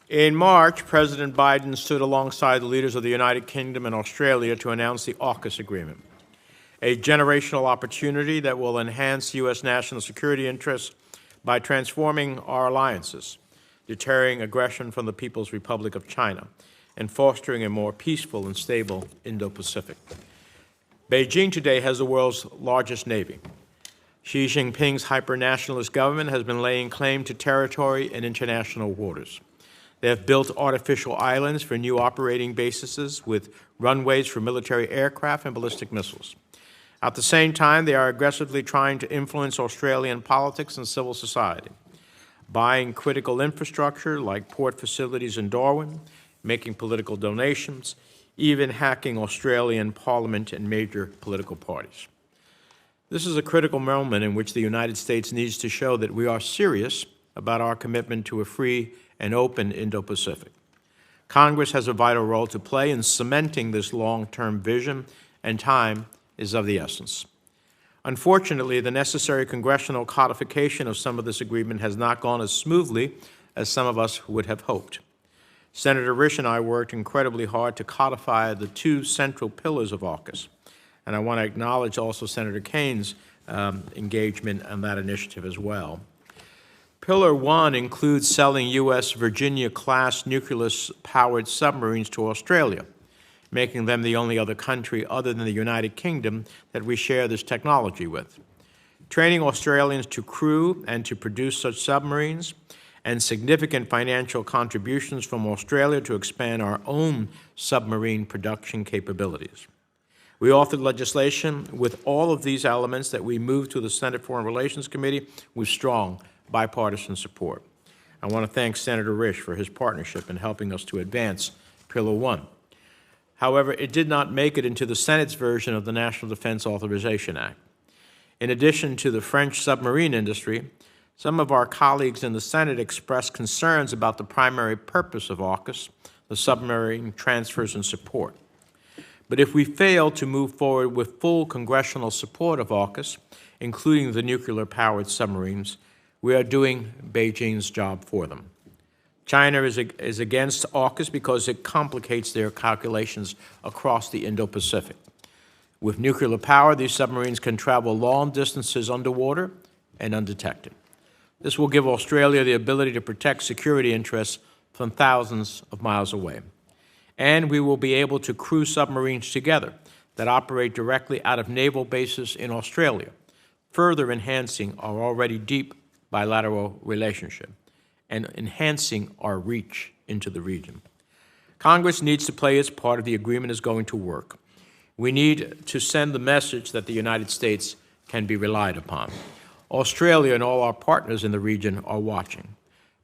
In March, President Biden stood alongside the leaders of the United Kingdom and Australia to announce the AUKUS agreement, a generational opportunity that will enhance U.S. national security interests by transforming our alliances, deterring aggression from the People's Republic of China, and fostering a more peaceful and stable Indo-Pacific. Beijing today has the world's largest navy. Xi Jinping's hyper-nationalist government has been laying claim to territory and international waters. They have built artificial islands for new operating bases with runways for military aircraft and ballistic missiles. At the same time, they are aggressively trying to influence Australian politics and civil society, buying critical infrastructure like port facilities in Darwin, making political donations, even hacking Australian Parliament and major political parties. This is a critical moment in which the United States needs to show that we are serious about our commitment to a free and open Indo-Pacific. Congress has a vital role to play in cementing this long-term vision, and time is of the essence. Unfortunately, the necessary congressional codification of some of this agreement has not gone as smoothly as some of us would have hoped. Senator Risch and I worked incredibly hard to codify the two central pillars of AUKUS, and I want to acknowledge also Senator Kane's engagement on that initiative as well. Pillar 1 includes selling U.S. Virginia-class nuclear-powered submarines to Australia, making them the only other country other than the United Kingdom that we share this technology with. Training Australians to crew and to produce such submarines, and significant financial contributions from Australia to expand our own submarine production capabilities. We authored legislation with all of these elements that we moved to the Senate Foreign Relations Committee with strong bipartisan support. I want to thank Senator Risch for his partnership in helping us to advance Pillar 1. However, it did not make it into the Senate's version of the National Defense Authorization Act. In addition to the French submarine industry, some of our colleagues in the Senate expressed concerns about the primary purpose of AUKUS, the submarine transfers and support. But if we fail to move forward with full congressional support of AUKUS, including the nuclear-powered submarines, we are doing Beijing's job for them. China is against AUKUS because it complicates their calculations across the Indo-Pacific. With nuclear power, these submarines can travel long distances underwater and undetected. This will give Australia the ability to protect security interests from thousands of miles away. And we will be able to crew submarines together that operate directly out of naval bases in Australia, further enhancing our already deep bilateral relationship and enhancing our reach into the region. Congress needs to play its part if the agreement is going to work. We need to send the message that the United States can be relied upon. Australia and all our partners in the region are watching.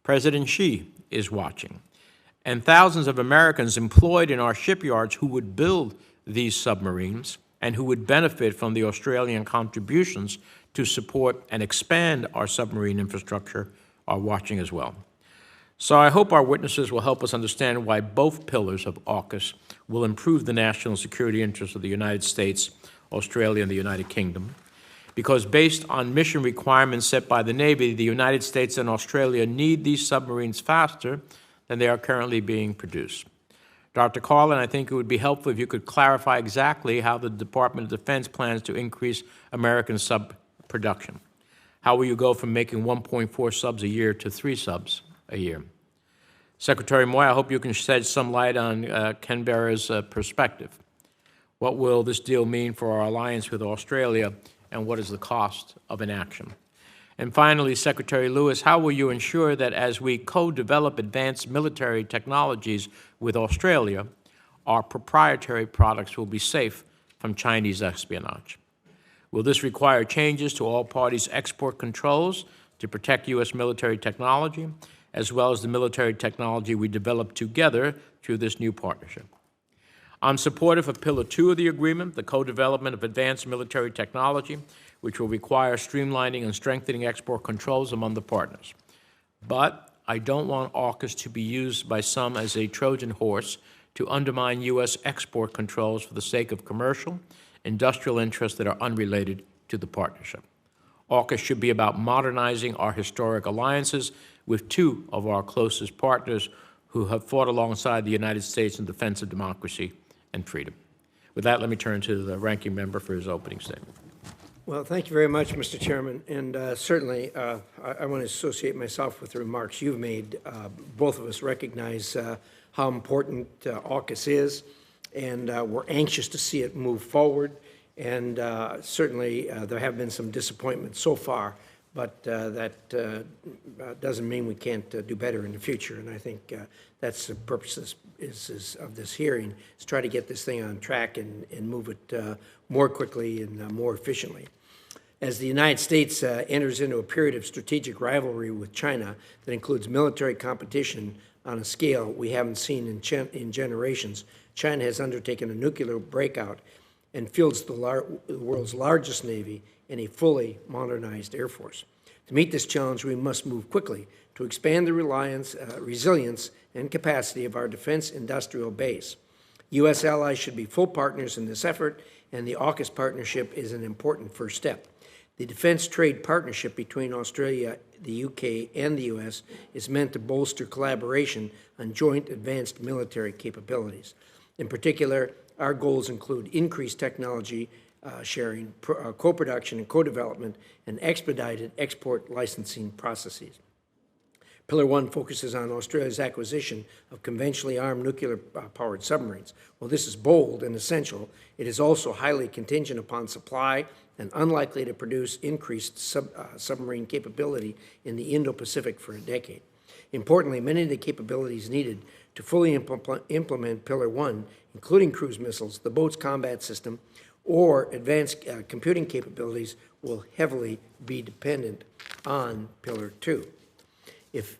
President Xi is watching. And thousands of Americans employed in our shipyards who would build these submarines and who would benefit from the Australian contributions to support and expand our submarine infrastructure are watching as well. So I hope our witnesses will help us understand why both pillars of AUKUS will improve the national security interests of the United States, Australia, and the United Kingdom. Because based on mission requirements set by the Navy, the United States and Australia need these submarines faster than they are currently being produced. Dr. Carlin, I think it would be helpful if you could clarify exactly how the Department of Defense plans to increase American sub production. How will you go from making 1.4 subs a year to 3 subs a year? Secretary Moy, I hope you can shed some light on Canberra's perspective. What will this deal mean for our alliance with Australia, and what is the cost of inaction? And finally, Secretary Lewis, how will you ensure that as we co-develop advanced military technologies with Australia, our proprietary products will be safe from Chinese espionage? Will this require changes to all parties' export controls to protect U.S. military technology, as well as the military technology we develop together through this new partnership? I'm supportive of Pillar 2 of the agreement, the co-development of advanced military technology, which will require streamlining and strengthening export controls among the partners. But I don't want AUKUS to be used by some as a Trojan horse to undermine U.S. export controls for the sake of commercial, industrial interests that are unrelated to the partnership. AUKUS should be about modernizing our historic alliances with two of our closest partners who have fought alongside the United States in defense of democracy and freedom. With that, let me turn to the ranking member for his opening statement. Well, thank you very much, Mr. Chairman. And certainly, I want to associate myself with the remarks you've made. Both of us recognize how important AUKUS is, and we're anxious to see it move forward. And certainly, there have been some disappointments so far, but that doesn't mean we can't do better in the future. And I think that's the purpose of this hearing, is try to get this thing on track and move it more quickly and more efficiently. As the United States enters into a period of strategic rivalry with China that includes military competition on a scale we haven't seen in generations, China has undertaken a nuclear breakout and fields the world's largest navy and a fully modernized Air Force. To meet this challenge, we must move quickly to expand the resilience and capacity of our defense industrial base. U.S. allies should be full partners in this effort, and the AUKUS partnership is an important first step. The defense trade partnership between Australia, the UK, and the U.S. is meant to bolster collaboration on joint advanced military capabilities. In particular, our goals include increased technology sharing, co-production and co-development, and expedited export licensing processes. Pillar 1 focuses on Australia's acquisition of conventionally armed nuclear-powered submarines. While this is bold and essential, it is also highly contingent upon supply and unlikely to produce increased submarine capability in the Indo-Pacific for a decade. Importantly, many of the capabilities needed to fully implement Pillar 1, including cruise missiles, the boat's combat system, or advanced computing capabilities, will heavily be dependent on Pillar 2. If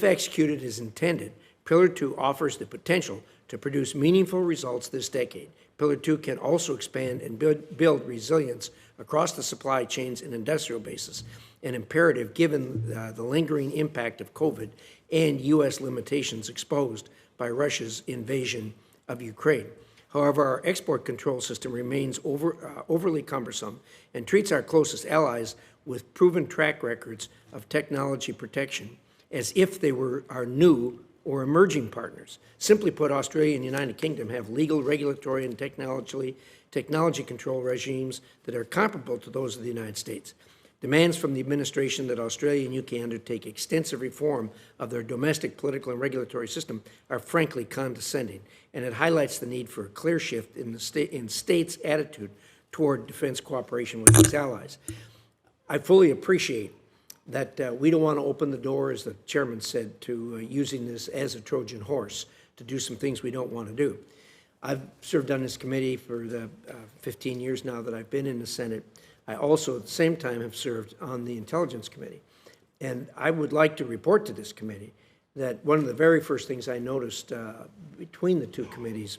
executed as intended, Pillar 2 offers the potential to produce meaningful results this decade. Pillar 2 can also expand and build resilience across the supply chains and industrial bases, an imperative given the lingering impact of COVID and U.S. limitations exposed by Russia's invasion of Ukraine. However, our export control system remains overly cumbersome and treats our closest allies with proven track records of technology protection as if they were our new or emerging partners. Simply put, Australia and the United Kingdom have legal, regulatory, and technology control regimes that are comparable to those of the United States. Demands from the administration that Australia and UK undertake extensive reform of their domestic political and regulatory system are frankly condescending, and it highlights the need for a clear shift in states' attitude toward defense cooperation with its allies. I fully appreciate that we don't want to open the door, as the chairman said, to using this as a Trojan horse to do some things we don't want to do. I've served on this committee for the 15 years now that I've been in the Senate. I also, at the same time, have served on the Intelligence Committee. And I would like to report to this committee that one of the very first things I noticed between the two committees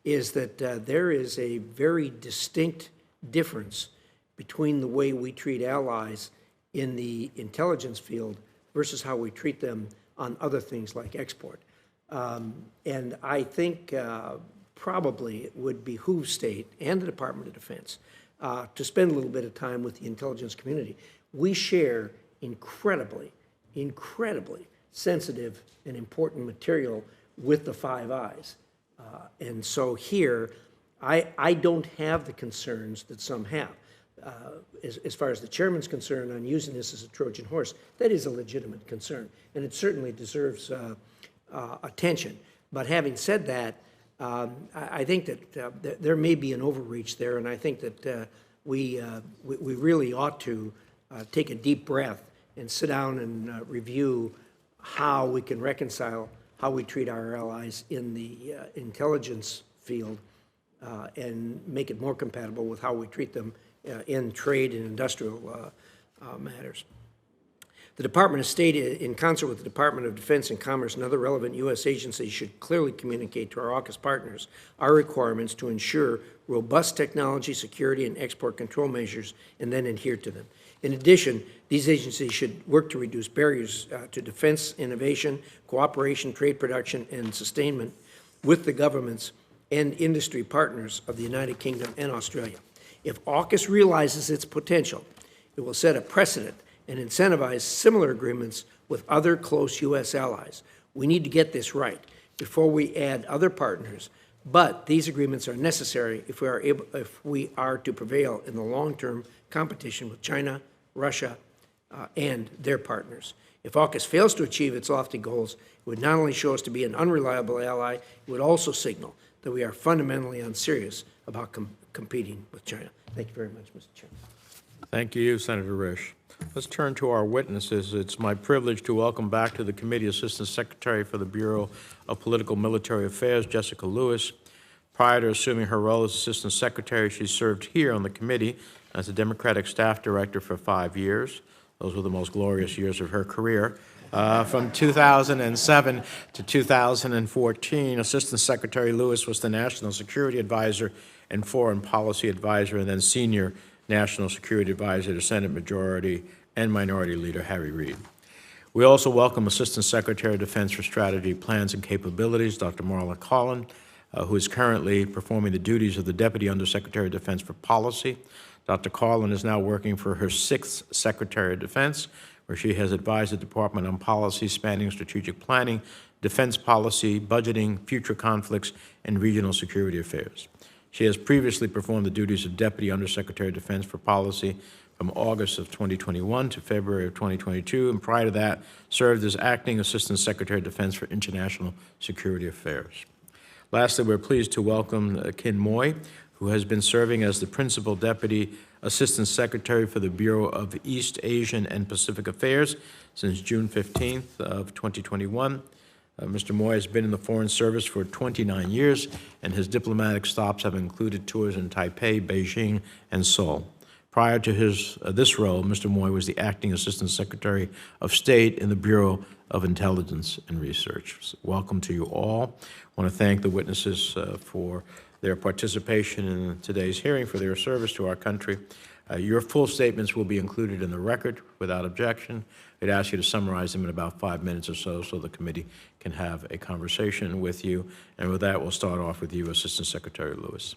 is that there is a very distinct difference between the way we treat allies in the intelligence field versus how we treat them on other things like export. And I think probably it would behoove state and the Department of Defense to spend a little bit of time with the intelligence community. We share incredibly sensitive and important material with the Five Eyes. And so here, I don't have the concerns that some have. As far as the chairman's concerned on using this as a Trojan horse, that is a legitimate concern, and it certainly deserves attention. But having said that, I think that there may be an overreach there, and I think that we really ought to take a deep breath and sit down and review how we can reconcile how we treat our allies in the intelligence field and make it more compatible with how we treat them in trade and industrial matters. The Department of State, in concert with the Department of Defense and Commerce and other relevant U.S. agencies, should clearly communicate to our AUKUS partners our requirements to ensure robust technology, security, and export control measures, and then adhere to them. In addition, these agencies should work to reduce barriers to defense innovation, cooperation, trade production, and sustainment with the governments and industry partners of the United Kingdom and Australia. If AUKUS realizes its potential, it will set a precedent and incentivize similar agreements with other close U.S. allies. We need to get this right before we add other partners, but these agreements are necessary if we are to prevail in the long-term competition with China, Russia, and their partners. If AUKUS fails to achieve its lofty goals, it would not only show us to be an unreliable ally, it would also signal that we are fundamentally unserious about competing with China. Thank you very much, Mr. Chairman. Thank you, Senator Risch. Let's turn to our witnesses. It's my privilege to welcome back to the committee Assistant Secretary for the Bureau of Political Military Affairs, Jessica Lewis. Prior to assuming her role as Assistant Secretary, she served here on the committee as the Democratic Staff Director for 5 years. Those were the most glorious years of her career. From 2007 to 2014, Assistant Secretary Lewis was the National Security Advisor and Foreign Policy Advisor, and then Senior National Security Advisor to Senate Majority and Minority Leader Harry Reid. We also welcome Assistant Secretary of Defense for Strategy, Plans, and Capabilities, Dr. Marla Collin, who is currently performing the duties of the Deputy Undersecretary of Defense for Policy. Dr. Collin is now working for her 6th Secretary of Defense, where she has advised the Department on policy spanning strategic planning, defense policy, budgeting, future conflicts, and regional security affairs. She has previously performed the duties of Deputy Undersecretary of Defense for Policy from August of 2021 to February of 2022, and prior to that, served as Acting Assistant Secretary of Defense for International Security Affairs. Lastly, we're pleased to welcome Kin Moy, who has been serving as the Principal Deputy Assistant Secretary for the Bureau of East Asian and Pacific Affairs since June 15th of 2021. Mr. Moy has been in the Foreign Service for 29 years, and his diplomatic stops have included tours in Taipei, Beijing, and Seoul. Prior to this role, Mr. Moy was the Acting Assistant Secretary of State in the Bureau of Intelligence and Research. So welcome to you all. I want to thank the witnesses for their participation in today's hearing, for their service to our country. Your full statements will be included in the record without objection. I'd ask you to summarize them in about 5 minutes or so the committee can have a conversation with you. And with that, we'll start off with you, Assistant Secretary Lewis.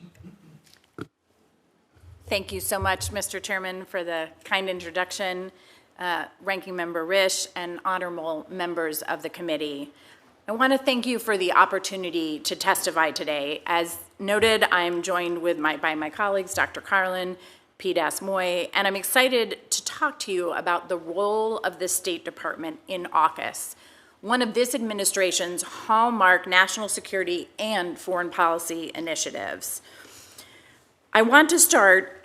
Thank you so much, Mr. Chairman, for the kind introduction, Ranking Member Risch, and honorable members of the committee. I want to thank you for the opportunity to testify today. As noted, I'm joined by my colleagues, Dr. Carlin, Pete Moy, and I'm excited to talk to you about the role of the State Department in AUKUS, one of this administration's hallmark national security and foreign policy initiatives. I want to start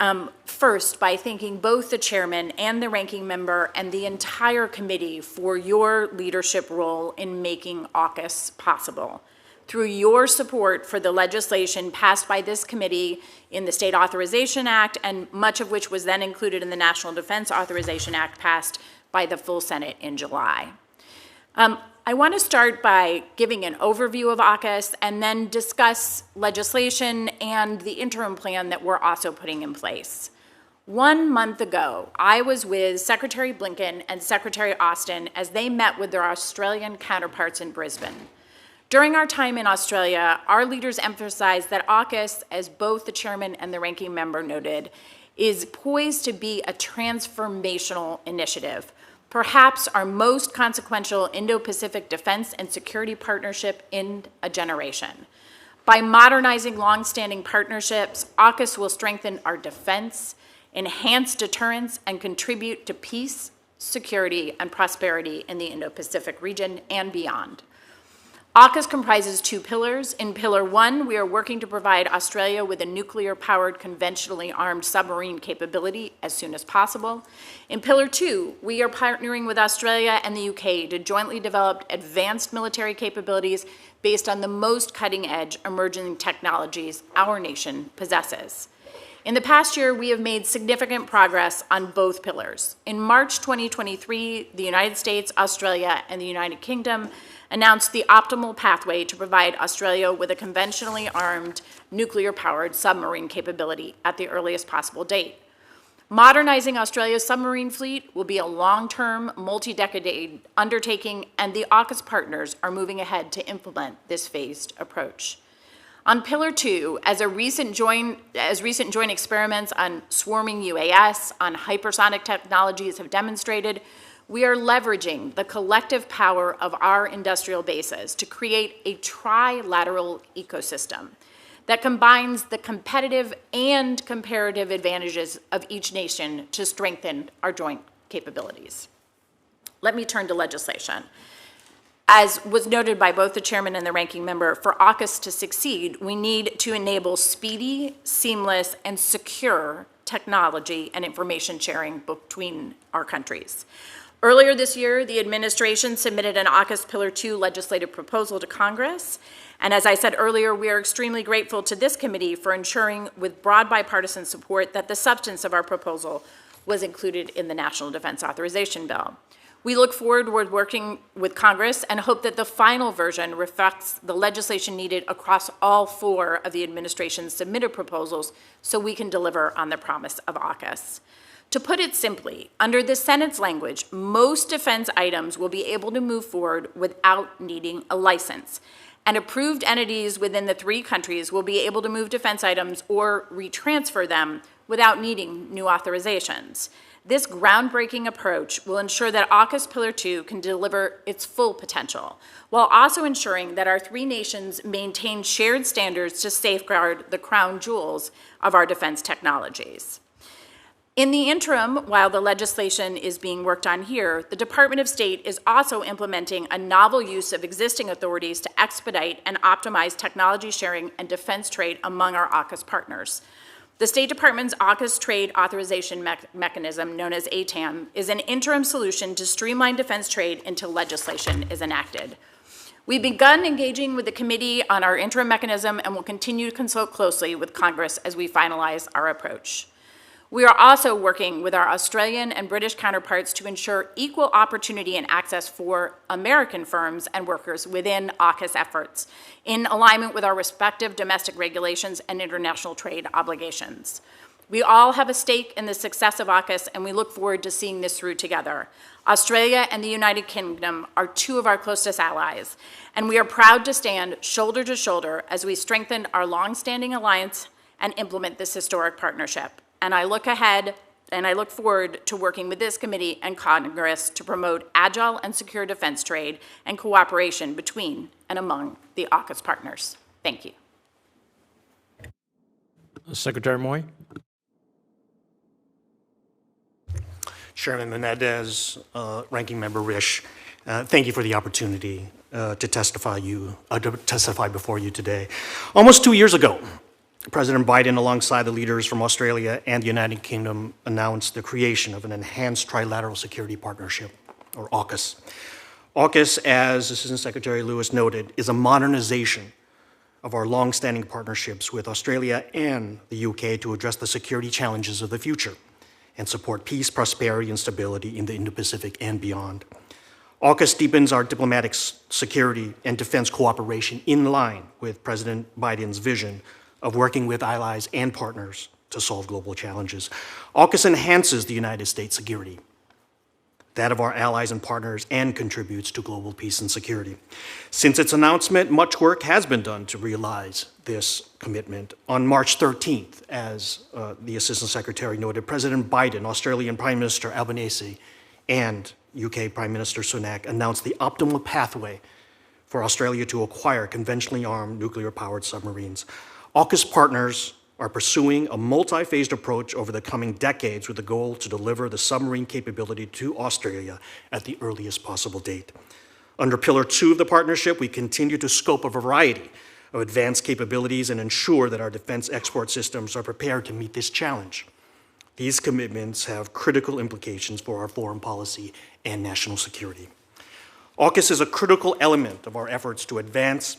first by thanking both the chairman and the ranking member and the entire committee for your leadership role in making AUKUS possible. Through your support for the legislation passed by this committee in the State Authorization Act, and much of which was then included in the National Defense Authorization Act passed by the full Senate in July. I want to start by giving an overview of AUKUS and then discuss legislation and the interim plan that we're also putting in place. 1 month ago, I was with Secretary Blinken and Secretary Austin as they met with their Australian counterparts in Brisbane. During our time in Australia, our leaders emphasized that AUKUS, as both the chairman and the ranking member noted, is poised to be a transformational initiative, perhaps our most consequential Indo-Pacific defense and security partnership in a generation. By modernizing longstanding partnerships, AUKUS will strengthen our defense, enhance deterrence, and contribute to peace, security, and prosperity in the Indo-Pacific region and beyond. AUKUS comprises 2 pillars. In Pillar 1, we are working to provide Australia with a nuclear-powered, conventionally armed submarine capability as soon as possible. In Pillar 2, we are partnering with Australia and the UK to jointly develop advanced military capabilities based on the most cutting-edge emerging technologies our nation possesses. In the past year, we have made significant progress on both pillars. In March 2023, the United States, Australia, and the United Kingdom announced the optimal pathway to provide Australia with a conventionally armed, nuclear-powered submarine capability at the earliest possible date. Modernizing Australia's submarine fleet will be a long-term, multi-decade undertaking, and the AUKUS partners are moving ahead to implement this phased approach. On Pillar 2, as recent joint experiments on swarming UAS, on hypersonic technologies have demonstrated, we are leveraging the collective power of our industrial bases to create a trilateral ecosystem that combines the competitive and comparative advantages of each nation to strengthen our joint capabilities. Let me turn to legislation. As was noted by both the chairman and the ranking member, for AUKUS to succeed, we need to enable speedy, seamless, and secure technology and information sharing between our countries. Earlier this year, the administration submitted an AUKUS Pillar 2 legislative proposal to Congress. And as I said earlier, we are extremely grateful to this committee for ensuring with broad bipartisan support that the substance of our proposal was included in the National Defense Authorization Bill. We look forward to working with Congress and hope that the final version reflects the legislation needed across all 4 of the administration's submitted proposals so we can deliver on the promise of AUKUS. To put it simply, under the Senate's language, most defense items will be able to move forward without needing a license. And approved entities within the 3 countries will be able to move defense items or retransfer them without needing new authorizations. This groundbreaking approach will ensure that AUKUS Pillar 2 can deliver its full potential, while also ensuring that our 3 nations maintain shared standards to safeguard the crown jewels of our defense technologies. In the interim, while the legislation is being worked on here, the Department of State is also implementing a novel use of existing authorities to expedite and optimize technology sharing and defense trade among our AUKUS partners. The State Department's AUKUS Trade Authorization Mechanism, known as ATAM, is an interim solution to streamline defense trade until legislation is enacted. We've begun engaging with the committee on our interim mechanism and will continue to consult closely with Congress as we finalize our approach. We are also working with our Australian and British counterparts to ensure equal opportunity and access for American firms and workers within AUKUS efforts, in alignment with our respective domestic regulations and international trade obligations. We all have a stake in the success of AUKUS, and we look forward to seeing this through together. Australia and the United Kingdom are 2 of our closest allies, and we are proud to stand shoulder to shoulder as we strengthen our long-standing alliance and implement this historic partnership. And I look ahead and I look forward to working with this committee and Congress to promote agile and secure defense trade and cooperation between and among the AUKUS partners. Thank you. Secretary Moy. Chairman Menendez, Ranking Member Risch, thank you for the opportunity to testify before you today. Almost 2 years ago, President Biden, alongside the leaders from Australia and the United Kingdom, announced the creation of an enhanced trilateral security partnership, or AUKUS. AUKUS, as Assistant Secretary Lewis noted, is a modernization of our long-standing partnerships with Australia and the UK to address the security challenges of the future and support peace, prosperity, and stability in the Indo-Pacific and beyond. AUKUS deepens our diplomatic security and defense cooperation in line with President Biden's vision of working with allies and partners to solve global challenges. AUKUS enhances the United States' security, that of our allies and partners, and contributes to global peace and security. Since its announcement, much work has been done to realize this commitment. On March 13th, as the Assistant Secretary noted, President Biden, Australian Prime Minister Albanese, and UK Prime Minister Sunak announced the optimal pathway for Australia to acquire conventionally armed nuclear-powered submarines. AUKUS partners are pursuing a multi-phased approach over the coming decades with the goal to deliver the submarine capability to Australia at the earliest possible date. Under Pillar 2 of the partnership, we continue to scope a variety of advanced capabilities and ensure that our defense export systems are prepared to meet this challenge. These commitments have critical implications for our foreign policy and national security. AUKUS is a critical element of our efforts to advance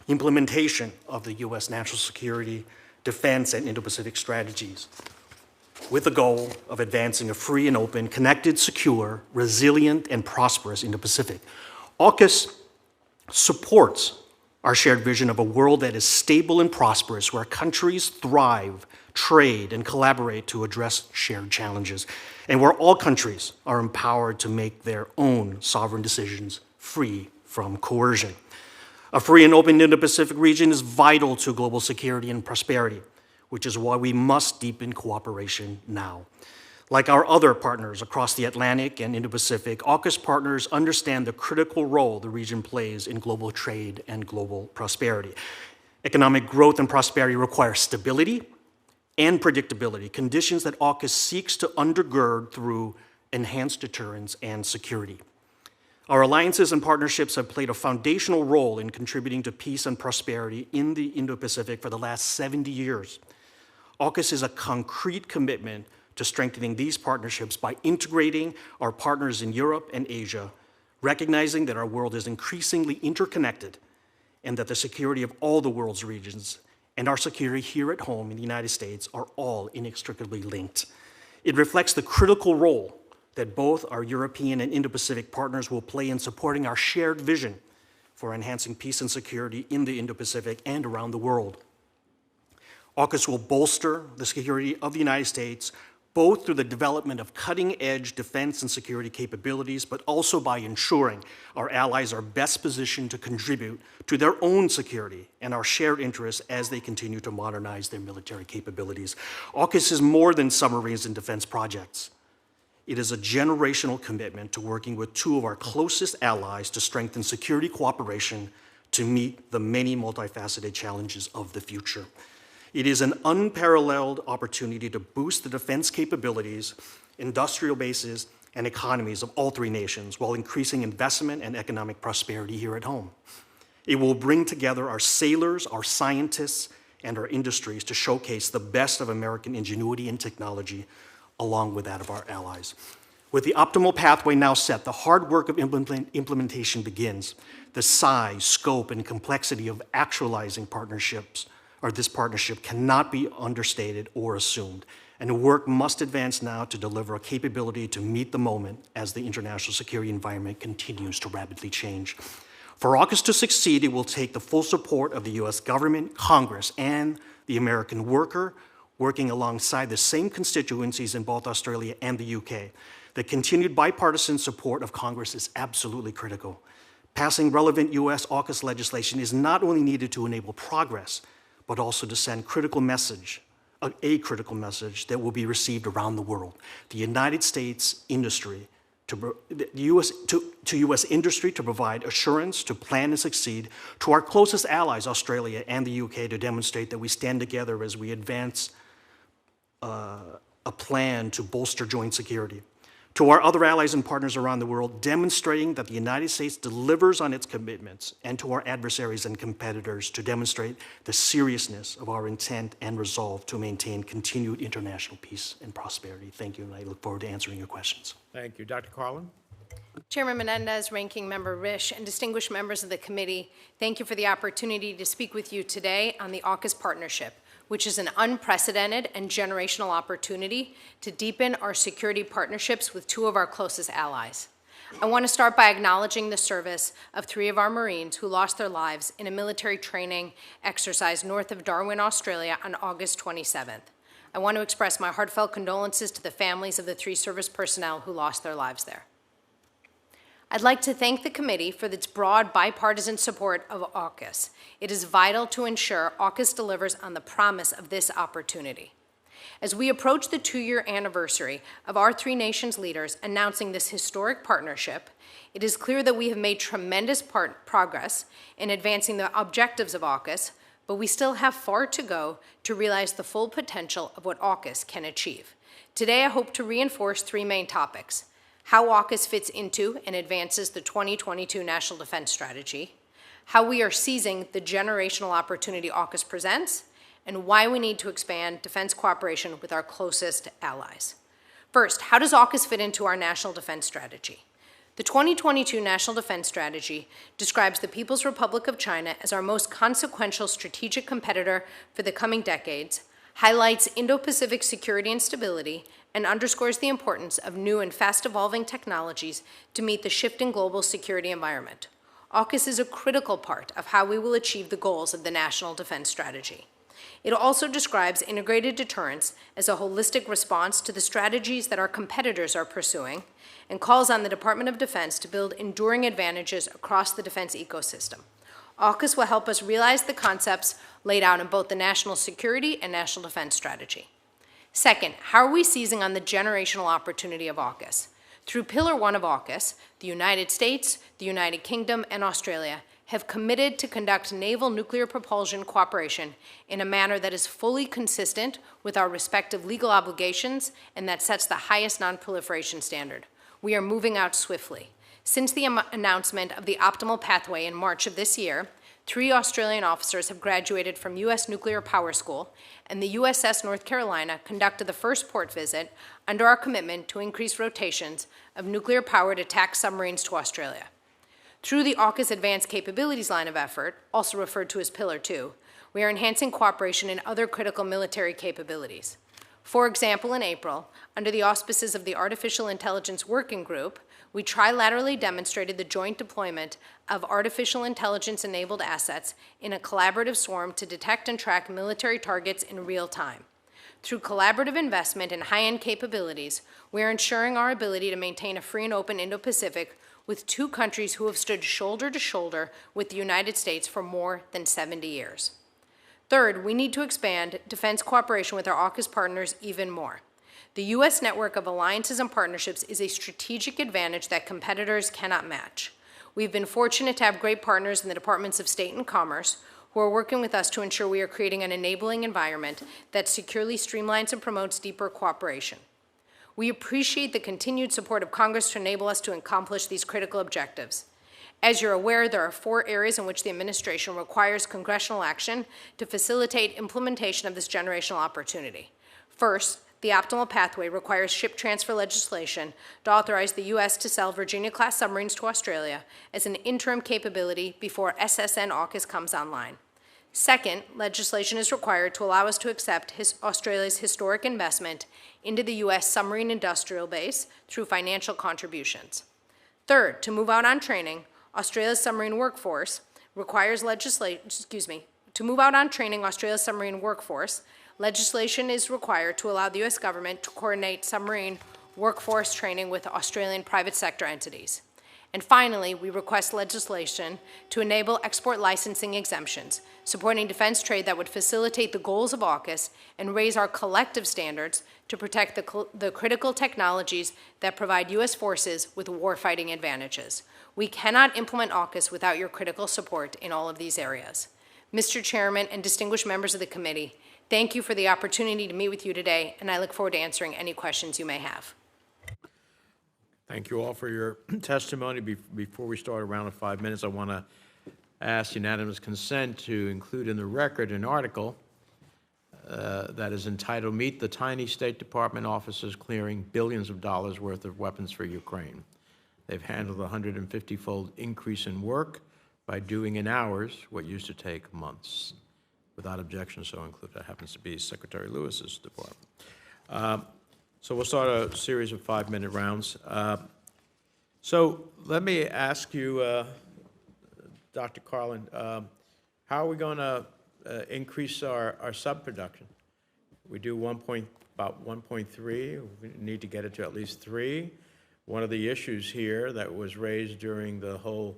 implementation of the U.S. national security, defense, and Indo-Pacific strategies, with the goal of advancing a free and open, connected, secure, resilient, and prosperous Indo-Pacific. AUKUS supports our shared vision of a world that is stable and prosperous, where countries thrive, trade, and collaborate to address shared challenges, and where all countries are empowered to make their own sovereign decisions free from coercion. A free and open Indo-Pacific region is vital to global security and prosperity, which is why we must deepen cooperation now. Like our other partners across the Atlantic and Indo-Pacific, AUKUS partners understand the critical role the region plays in global trade and global prosperity. Economic growth and prosperity require stability and predictability, conditions that AUKUS seeks to undergird through enhanced deterrence and security. Our alliances and partnerships have played a foundational role in contributing to peace and prosperity in the Indo-Pacific for the last 70 years. AUKUS is a concrete commitment to strengthening these partnerships by integrating our partners in Europe and Asia, recognizing that our world is increasingly interconnected and that the security of all the world's regions and our security here at home in the United States are all inextricably linked. It reflects the critical role that both our European and Indo-Pacific partners will play in supporting our shared vision for enhancing peace and security in the Indo-Pacific and around the world. AUKUS will bolster the security of the United States both through the development of cutting-edge defense and security capabilities, but also by ensuring our allies are best positioned to contribute to their own security and our shared interests as they continue to modernize their military capabilities. AUKUS is more than submarines and defense projects. It is a generational commitment to working with two of our closest allies to strengthen security cooperation to meet the many multifaceted challenges of the future. It is an unparalleled opportunity to boost the defense capabilities, industrial bases, and economies of all three nations while increasing investment and economic prosperity here at home. It will bring together our sailors, our scientists, and our industries to showcase the best of American ingenuity and technology along with that of our allies. With the optimal pathway now set, the hard work of implementation begins. The size, scope, and complexity of actualizing partnerships or this partnership cannot be understated or assumed, and the work must advance now to deliver a capability to meet the moment as the international security environment continues to rapidly change. For AUKUS to succeed, it will take the full support of the US government, Congress, and the American worker, working alongside the same constituencies in both Australia and the UK. The continued bipartisan support of Congress is absolutely critical. Passing relevant US AUKUS legislation is not only needed to enable progress, but also to send a critical message that will be received around the world. The United States industry, to US industry to provide assurance, to plan and succeed, to our closest allies, Australia and the UK, to demonstrate that we stand together as we advance a plan to bolster joint security. To our other allies and partners around the world, demonstrating that the United States delivers on its commitments, and to our adversaries and competitors to demonstrate the seriousness of our intent and resolve to maintain continued international peace and prosperity. Thank you, and I look forward to answering your questions. Thank you. Dr. Carlin? Chairman Menendez, Ranking Member Risch, and distinguished members of the committee, thank you for the opportunity to speak with you today on the AUKUS partnership, which is an unprecedented and generational opportunity to deepen our security partnerships with two of our closest allies. I want to start by acknowledging the service of 3 of our Marines who lost their lives in a military training exercise north of Darwin, Australia on August 27th. I want to express my heartfelt condolences to the families of the 3 service personnel who lost their lives there. I'd like to thank the committee for its broad bipartisan support of AUKUS. It is vital to ensure AUKUS delivers on the promise of this opportunity. As we approach the 2-year anniversary of our 3 nations' leaders announcing this historic partnership, it is clear that we have made tremendous progress in advancing the objectives of AUKUS, but we still have far to go to realize the full potential of what AUKUS can achieve. Today, I hope to reinforce 3 main topics: how AUKUS fits into and advances the 2022 National Defense Strategy, how we are seizing the generational opportunity AUKUS presents, and why we need to expand defense cooperation with our closest allies. First, how does AUKUS fit into our National Defense Strategy? The 2022 National Defense Strategy describes the People's Republic of China as our most consequential strategic competitor for the coming decades, highlights Indo-Pacific security and stability, and underscores the importance of new and fast-evolving technologies to meet the shifting global security environment. AUKUS is a critical part of how we will achieve the goals of the National Defense Strategy. It also describes integrated deterrence as a holistic response to the strategies that our competitors are pursuing, and calls on the Department of Defense to build enduring advantages across the defense ecosystem. AUKUS will help us realize the concepts laid out in both the National Security and National Defense Strategy. Second, how are we seizing on the generational opportunity of AUKUS? Through Pillar 1 of AUKUS, the United States, the United Kingdom, and Australia have committed to conduct naval nuclear propulsion cooperation in a manner that is fully consistent with our respective legal obligations and that sets the highest non-proliferation standard. We are moving out swiftly. Since the announcement of the optimal pathway in March of this year, 3 Australian officers have graduated from U.S. Nuclear Power School, and the USS North Carolina conducted the first port visit under our commitment to increase rotations of nuclear-powered attack submarines to Australia. Through the AUKUS Advanced Capabilities line of effort, also referred to as Pillar 2, we are enhancing cooperation in other critical military capabilities. For example, in April, under the auspices of the Artificial Intelligence Working Group, we trilaterally demonstrated the joint deployment of artificial intelligence-enabled assets in a collaborative swarm to detect and track military targets in real time. Through collaborative investment in high-end capabilities, we are ensuring our ability to maintain a free and open Indo-Pacific with 2 countries who have stood shoulder to shoulder with the United States for more than 70 years. Third, we need to expand defense cooperation with our AUKUS partners even more. The U.S. network of alliances and partnerships is a strategic advantage that competitors cannot match. We've been fortunate to have great partners in the Departments of State and Commerce who are working with us to ensure we are creating an enabling environment that securely streamlines and promotes deeper cooperation. We appreciate the continued support of Congress to enable us to accomplish these critical objectives. As you're aware, there are 4 areas in which the administration requires congressional action to facilitate implementation of this generational opportunity. First, the optimal pathway requires ship transfer legislation to authorize the U.S. to sell Virginia-class submarines to Australia as an interim capability before SSN AUKUS comes online. Second, legislation is required to allow us to accept Australia's historic investment into the U.S. submarine industrial base through financial contributions. Third, to move out on training, Australia's submarine workforce requires legislation is required to allow the U.S. government to coordinate submarine workforce training with Australian private sector entities. And finally, we request legislation to enable export licensing exemptions, supporting defense trade that would facilitate the goals of AUKUS and raise our collective standards to protect the critical technologies that provide U.S. forces with warfighting advantages. We cannot implement AUKUS without your critical support in all of these areas. Mr. Chairman and distinguished members of the committee, thank you for the opportunity to meet with you today, and I look forward to answering any questions you may have. Thank you all for your testimony. Before we start a round of 5 minutes, I want to ask unanimous consent to include in the record an article that is entitled, "Meet the Tiny State Department Officers Clearing Billions of Dollars Worth of Weapons for Ukraine." They've handled a 150-fold increase in work by doing in hours what used to take months. Without objection, so included. That happens to be Secretary Lewis's department. So we'll start a series of 5-minute rounds. So let me ask you, Dr. Carlin, how are we going to increase our sub production? We do about 1.3. We need to get it to at least 3. One of the issues here that was raised during the whole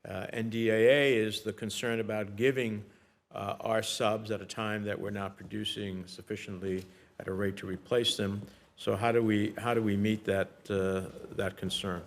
NDAA is the concern about giving our subs at a time that we're not producing sufficiently at a rate to replace them. So how do we meet that concern?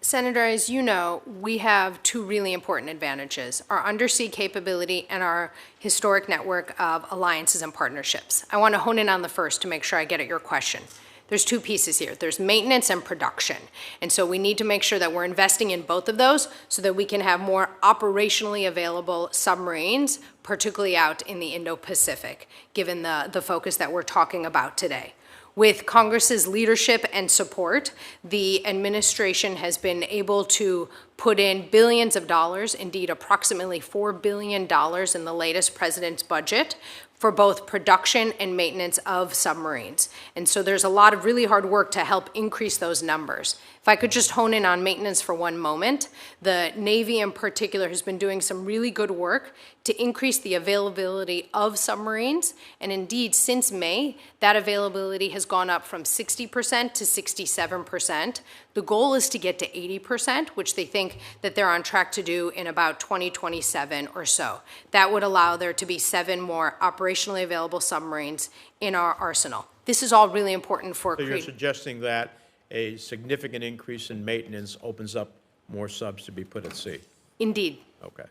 Senator, as you know, we have 2 really important advantages, our undersea capability and our historic network of alliances and partnerships. I want to hone in on the first to make sure I get at your question. There's 2 pieces here. There's maintenance and production. And so we need to make sure that we're investing in both of those so that we can have more operationally available submarines, particularly out in the Indo-Pacific, given the focus that we're talking about today. With Congress's leadership and support, the administration has been able to put in billions of dollars, indeed approximately $4 billion in the latest president's budget, for both production and maintenance of submarines. And so there's a lot of really hard work to help increase those numbers. If I could just hone in on maintenance for one moment, the Navy in particular has been doing some really good work to increase the availability of submarines, and indeed, since May, that availability has gone up from 60% to 67%. The goal is to get to 80%, which they think that they're on track to do in about 2027 or so. That would allow there to be 7 more operationally available submarines in our arsenal. This is all really important for So you're suggesting that a significant increase in maintenance opens up more subs to be put at sea? Indeed. Okay.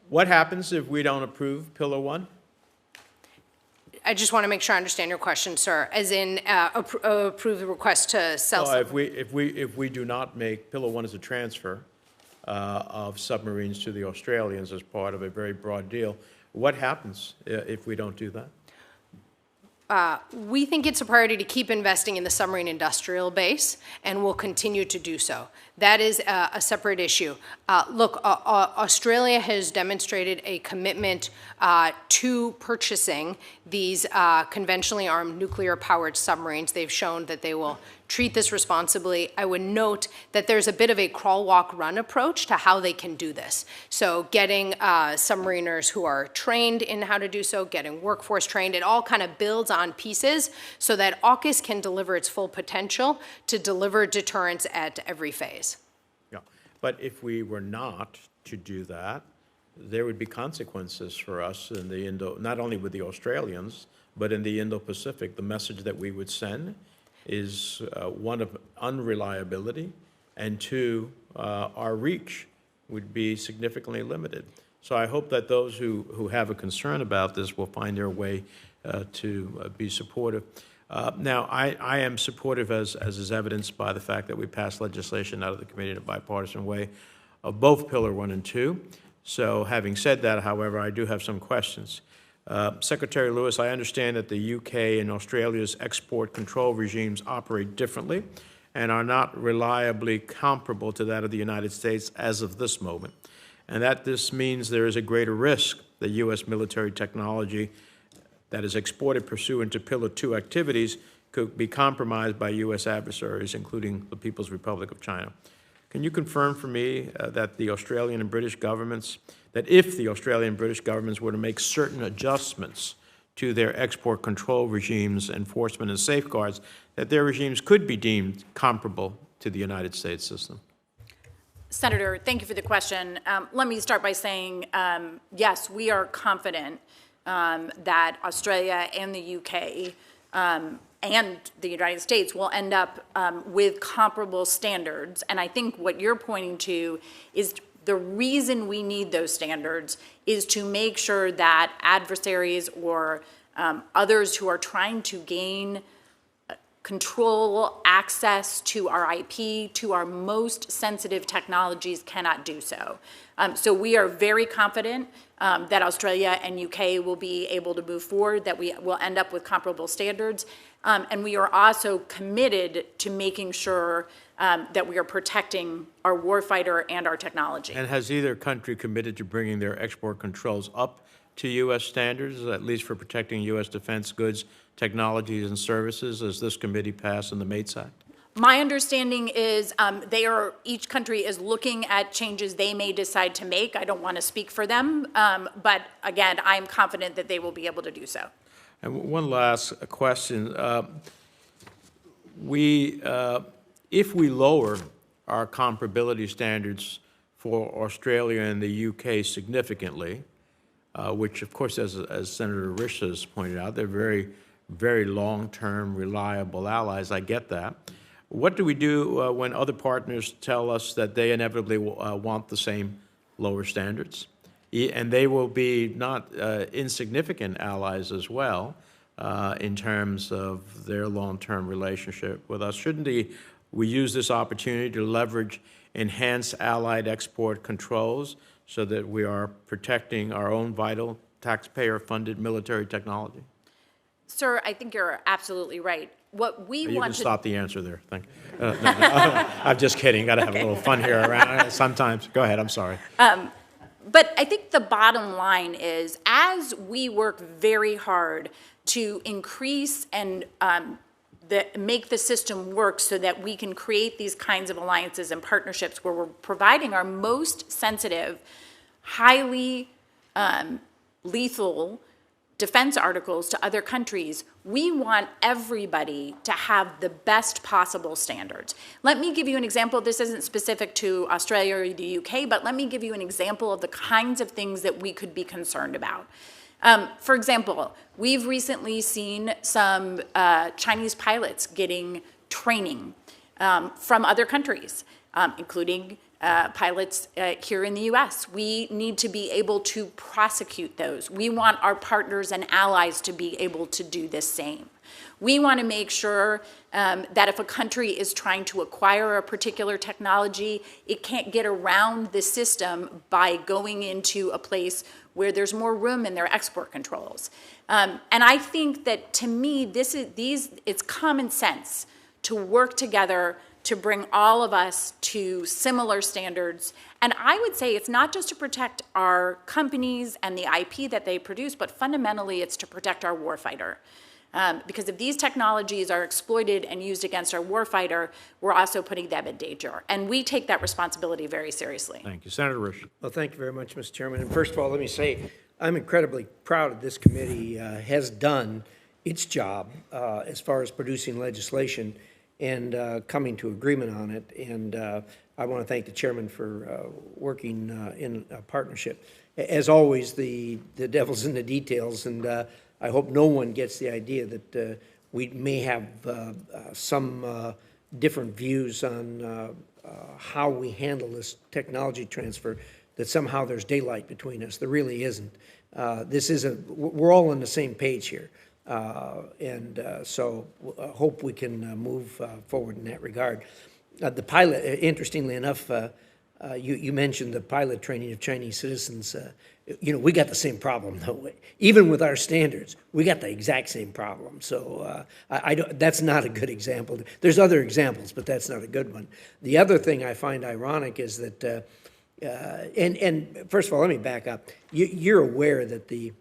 What happens if we don't approve Pillar 1? I just want to make sure I understand your question, sir, as in approve the request to sell. Well, if we do not make, Pillar 1 is a transfer of submarines to the Australians as part of a very broad deal. What happens if we don't do that? We think it's a priority to keep investing in the submarine industrial base, and we'll continue to do so. That is a separate issue. Look, Australia has demonstrated a commitment to purchasing these conventionally armed nuclear-powered submarines. They've shown that they will treat this responsibly. I would note that there's a bit of a crawl, walk, run approach to how they can do this. So getting submariners who are trained in how to do so, getting workforce trained, it all kind of builds on pieces so that AUKUS can deliver its full potential to deliver deterrence at every phase. Yeah, but if we were not to do that, there would be consequences for us in the not only with the Australians, but in the Indo-Pacific. The message that we would send is one of unreliability, and two, our reach would be significantly limited. So I hope that those who have a concern about this will find their way to be supportive. Now, I am supportive, as is evidenced by the fact that we passed legislation out of the committee in a bipartisan way of both Pillar 1 and 2. So having said that, however, I do have some questions. Secretary Lewis, I understand that the UK and Australia's export control regimes operate differently and are not reliably comparable to that of the United States as of this moment, and that this means there is a greater risk that U.S. military technology that is exported pursuant to Pillar 2 activities could be compromised by U.S. adversaries, including the People's Republic of China. Can you confirm for me that the Australian and British governments, that if the Australian and British governments were to make certain adjustments to their export control regimes, enforcement, and safeguards, that their regimes could be deemed comparable to the United States system? Senator, thank you for the question. Let me start by saying, yes, we are confident that Australia and the UK and the United States will end up with comparable standards. And I think what you're pointing to is the reason we need those standards is to make sure that adversaries or others who are trying to gain control, access to our IP, to our most sensitive technologies cannot do so. So we are very confident that Australia and UK will be able to move forward, that we will end up with comparable standards. And we are also committed to making sure that we are protecting our warfighter and our technology. And has either country committed to bringing their export controls up to U.S. standards, at least for protecting U.S. defense goods, technologies, and services, as this committee passed in the MATES Act? My understanding is each country is looking at changes they may decide to make. I don't want to speak for them, but again, I'm confident that they will be able to do so. And one last question. If we lower our comparability standards for Australia and the UK significantly, which of course, as Senator Risch has pointed out, they're very, very long-term, reliable allies. I get that. What do we do when other partners tell us that they inevitably want the same lower standards? And they will be not insignificant allies as well in terms of their long-term relationship with us. Shouldn't we use this opportunity to leverage enhanced allied export controls so that we are protecting our own vital taxpayer-funded military technology? Sir, I think you're absolutely right. What we You want can to stop the answer there. Thank you. No, I'm just kidding. Got to have a little fun here around sometimes. Go ahead. I'm sorry. But I think the bottom line is, as we work very hard to increase and make the system work so that we can create these kinds of alliances and partnerships where we're providing our most sensitive, highly lethal defense articles to other countries. We want everybody to have the best possible standards. Let me give you an example. This isn't specific to Australia or the UK, but let me give you an example of the kinds of things that we could be concerned about. For example, we've recently seen some Chinese pilots getting training from other countries, including pilots here in the US. We need to be able to prosecute those. We want our partners and allies to be able to do the same. We want to make sure that if a country is trying to acquire a particular technology, it can't get around the system by going into a place where there's more room in their export controls. And I think that, to me, it's common sense to work together to bring all of us to similar standards. And I would say it's not just to protect our companies and the IP that they produce, but fundamentally it's to protect our warfighter. Because if these technologies are exploited and used against our warfighter, we're also putting them in danger. And we take that responsibility very seriously. Thank you. Senator Risch. Well, thank you very much, Mr. Chairman. And first of all, let me say, I'm incredibly proud that this committee has done its job as far as producing legislation and coming to agreement on it. And I want to thank the chairman for working in a partnership. As always, the devil's in the details, and I hope no one gets the idea that we may have some different views on how we handle this technology transfer, that somehow there's daylight between us. There really isn't. We're all on the same page here. So hope we can move forward in that regard. The pilot, interestingly enough, you mentioned the pilot training of Chinese citizens. We got the same problem, though. Even with our standards, we got the exact same problem. So that's not a good example. There's other examples, but that's not a good one. The other thing I find ironic is that, and first of all, let me back up. You're aware that the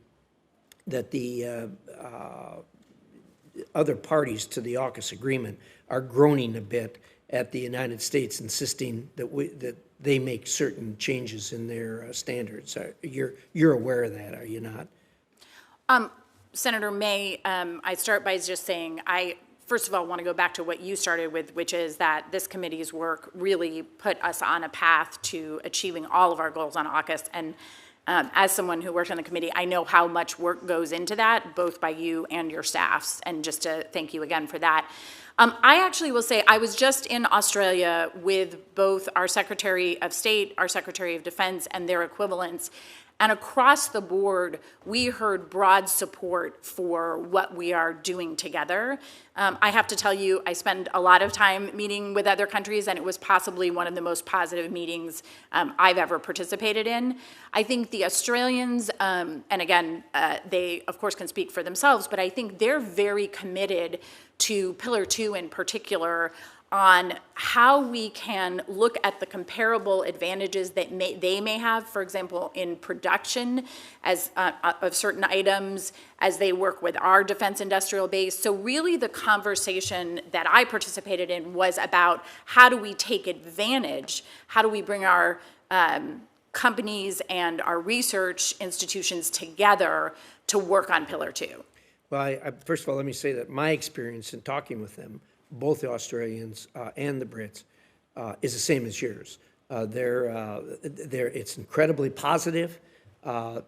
other parties to the AUKUS agreement are groaning a bit at the United States insisting that they make certain changes in their standards. You're aware of that, are you not? Senator May, I start by just saying I, first of all, want to go back to what you started with, which is that this committee's work really put us on a path to achieving all of our goals on AUKUS. And as someone who worked on the committee, I know how much work goes into that, both by you and your staffs, and just to thank you again for that. I actually will say I was just in Australia with both our Secretary of State, our Secretary of Defense, and their equivalents, and across the board, we heard broad support for what we are doing together. I have to tell you, I spend a lot of time meeting with other countries, and it was possibly one of the most positive meetings I've ever participated in. I think the Australians, and again, they of course can speak for themselves, but I think they're very committed to Pillar 2 in particular, on how we can look at the comparable advantages that they may have, for example, in production of certain items as they work with our defense industrial base. So really the conversation that I participated in was about how do we take advantage, how do we bring our companies and our research institutions together to work on Pillar 2. Well, first of all, let me say that my experience in talking with them, both the Australians and the Brits, is the same as yours. It's incredibly positive.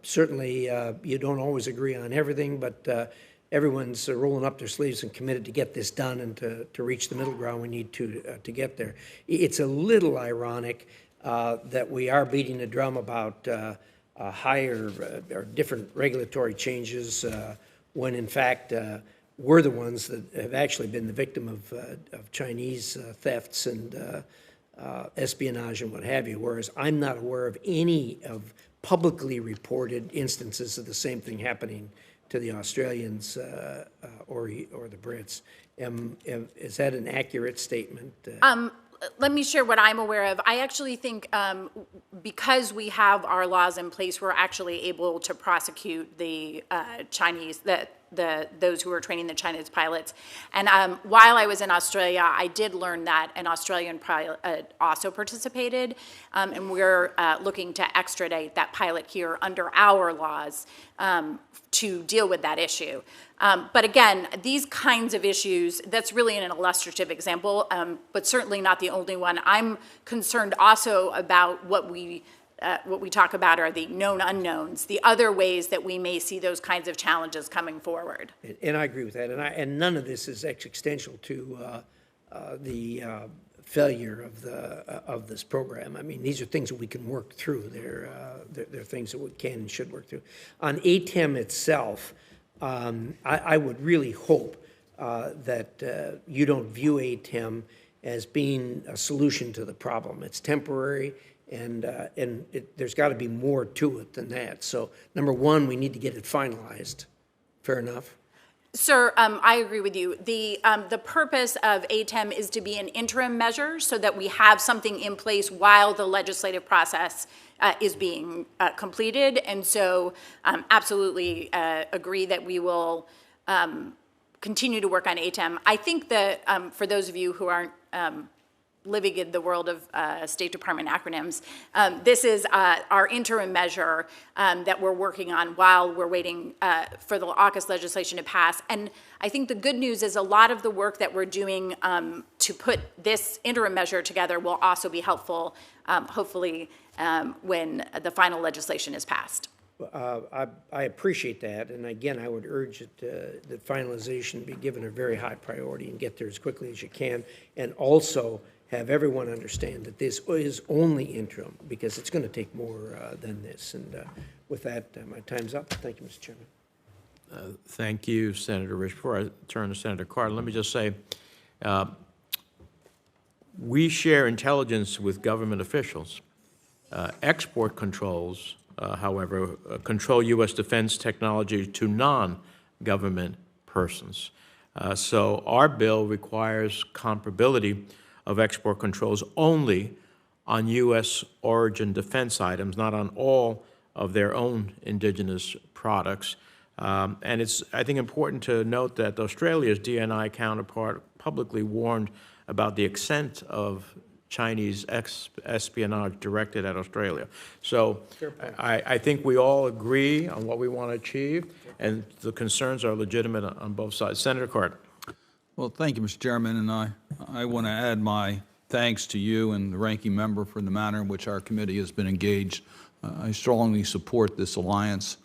Certainly, you don't always agree on everything, but everyone's rolling up their sleeves and committed to get this done and to reach the middle ground we need to get there. It's a little ironic that we are beating the drum about higher or different regulatory changes when, in fact, we're the ones that have actually been the victim of Chinese thefts and espionage and what have you, whereas I'm not aware of any of publicly reported instances of the same thing happening to the Australians or the Brits. Is that an accurate statement? Let me share what I'm aware of. I actually think because we have our laws in place, we're actually able to prosecute the Chinese, those who were training the Chinese pilots. And while I was in Australia, I did learn that an Australian pilot also participated, and we're looking to extradite that pilot here under our laws to deal with that issue. But again, these kinds of issues, that's really an illustrative example, but certainly not the only one. I'm concerned also about what we talk about are the known unknowns, the other ways that we may see those kinds of challenges coming forward. And I agree with that. And none of this is existential to the failure of this program. I mean, these are things that we can work through. They're things that we can and should work through. On ATEM itself, I would really hope that you don't view ATEM as being a solution to the problem. It's temporary, and there's got to be more to it than that. So, number one, we need to get it finalized. Fair enough? Sir, I agree with you. The purpose of ATEM is to be an interim measure so that we have something in place while the legislative process is being completed. And so absolutely agree that we will continue to work on ATEM. I think that for those of you who aren't living in the world of State Department acronyms, this is our interim measure that we're working on while we're waiting for the AUKUS legislation to pass. And I think the good news is a lot of the work that we're doing to put this interim measure together will also be helpful, hopefully, when the final legislation is passed. I appreciate that, and again, I would urge that finalization be given a very high priority and get there as quickly as you can, and also have everyone understand that this is only interim, because it's going to take more than this. And with that, my time's up. Thank you, Mr. Chairman. Thank you, Senator Rich. Before I turn to Senator Carter, let me just say, we share intelligence with government officials. Export controls, however, control U.S. defense technology to non-government persons. So our bill requires comparability of export controls only on U.S. origin defense items, not on all of their own indigenous products. And it's, I think, important to note that Australia's DNI counterpart publicly warned about the extent of Chinese espionage directed at Australia. So I think we all agree on what we want to achieve, and the concerns are legitimate on both sides. Senator Carter. Well, thank you, Mr. Chairman, and I want to add my thanks to you and the ranking member for the manner in which our committee has been engaged. I strongly support this alliance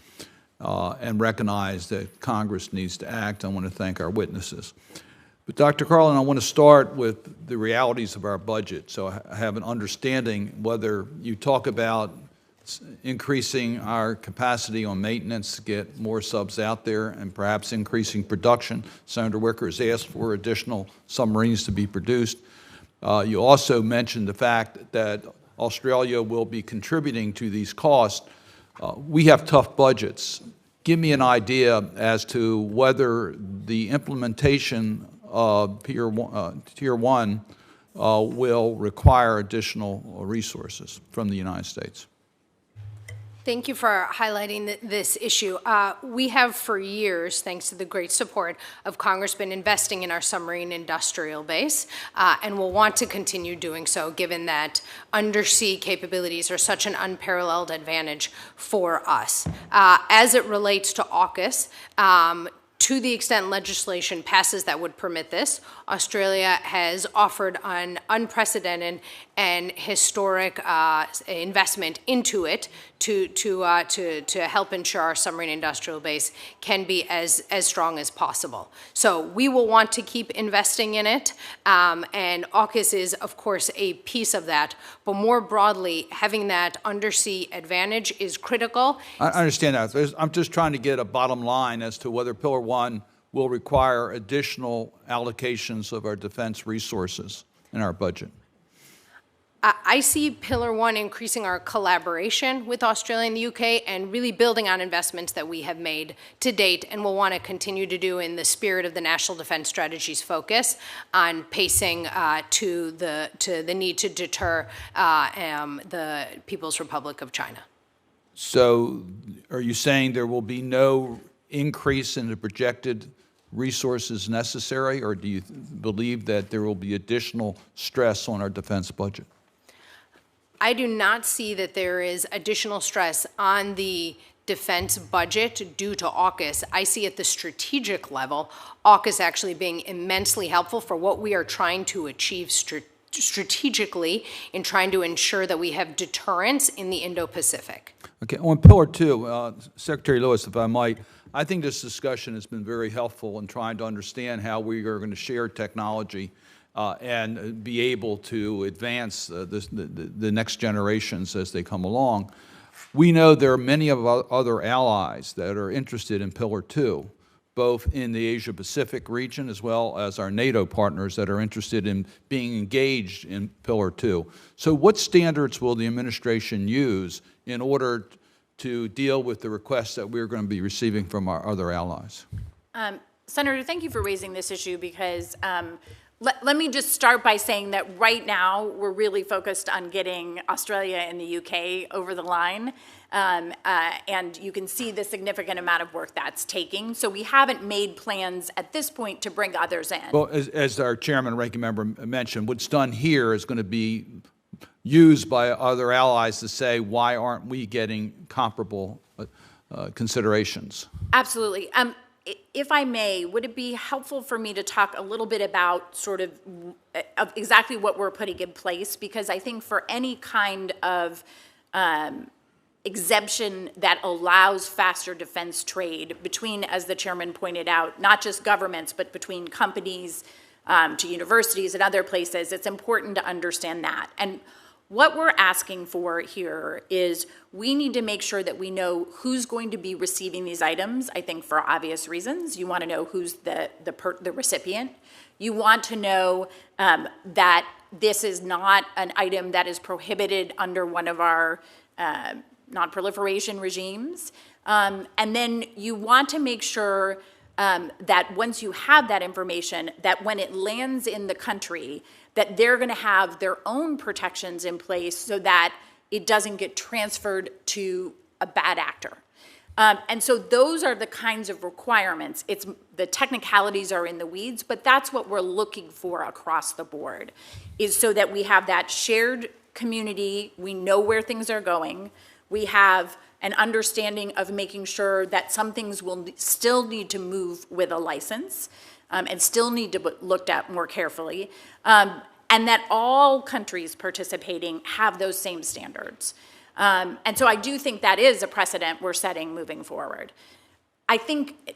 and recognize that Congress needs to act. I want to thank our witnesses. But Dr. Carlin, I want to start with the realities of our budget, so I have an understanding whether you talk about increasing our capacity on maintenance to get more subs out there and perhaps increasing production. Senator Wicker has asked for additional submarines to be produced. You also mentioned the fact that Australia will be contributing to these costs. We have tough budgets. Give me an idea as to whether the implementation of Tier 1 will require additional resources from the United States. Thank you for highlighting this issue. We have for years, thanks to the great support of Congress, been investing in our submarine industrial base, and will want to continue doing so, given that undersea capabilities are such an unparalleled advantage for us. As it relates to AUKUS, to the extent legislation passes that would permit this, Australia has offered an unprecedented and historic investment into it to help ensure our submarine industrial base can be as strong as possible. So we will want to keep investing in it, and AUKUS is, of course, a piece of that. But more broadly, having that undersea advantage is critical. I understand that. I'm just trying to get a bottom line as to whether Pillar 1 will require additional allocations of our defense resources in our budget. I see Pillar 1 increasing our collaboration with Australia and the UK and really building on investments that we have made to date and will want to continue to do in the spirit of the National Defense Strategy's focus on pacing to the need to deter the People's Republic of China. So are you saying there will be no increase in the projected resources necessary, or do you believe that there will be additional stress on our defense budget? I do not see that there is additional stress on the defense budget due to AUKUS. I see at the strategic level, AUKUS actually being immensely helpful for what we are trying to achieve strategically in trying to ensure that we have deterrence in the Indo-Pacific. Okay, on Pillar 2, Secretary Lewis, if I might, I think this discussion has been very helpful in trying to understand how we are going to share technology and be able to advance the next generations as they come along. We know there are many of our other allies that are interested in Pillar 2, both in the Asia-Pacific region as well as our NATO partners that are interested in being engaged in Pillar 2. So what standards will the administration use in order to deal with the requests that we're going to be receiving from our other allies? Senator, thank you for raising this issue because let me just start by saying that right now we're really focused on getting Australia and the UK over the line. And you can see the significant amount of work that's taking. So we haven't made plans at this point to bring others in. Well, as our chairman and ranking member mentioned, what's done here is going to be used by other allies to say, why aren't we getting comparable considerations? Absolutely. If I may, would it be helpful for me to talk a little bit about sort of exactly what we're putting in place? Because I think for any kind of exemption that allows faster defense trade between, as the chairman pointed out, not just governments, but between companies to universities and other places, it's important to understand that. And what we're asking for here is we need to make sure that we know who's going to be receiving these items, I think for obvious reasons. You want to know who's the recipient. You want to know that this is not an item that is prohibited under one of our non-proliferation regimes. And then you want to make sure that once you have that information, that when it lands in the country, that they're going to have their own protections in place so that it doesn't get transferred to a bad actor. And so those are the kinds of requirements. The technicalities are in the weeds, but that's what we're looking for across the board, is so that we have that shared community, we know where things are going, we have an understanding of making sure that some things will still need to move with a license and still need to be looked at more carefully, and that all countries participating have those same standards. And so I do think that is a precedent we're setting moving forward. I think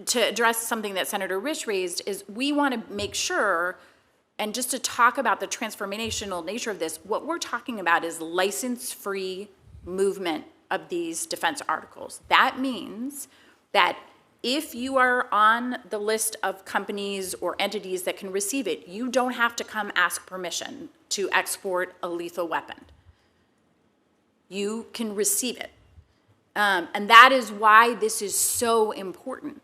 to address something that Senator Risch raised is we want to make sure, and just to talk about the transformational nature of this, what we're talking about is license-free movement of these defense articles. That means that if you are on the list of companies or entities that can receive it, you don't have to come ask permission to export a lethal weapon. You can receive it. And that is why this is so important,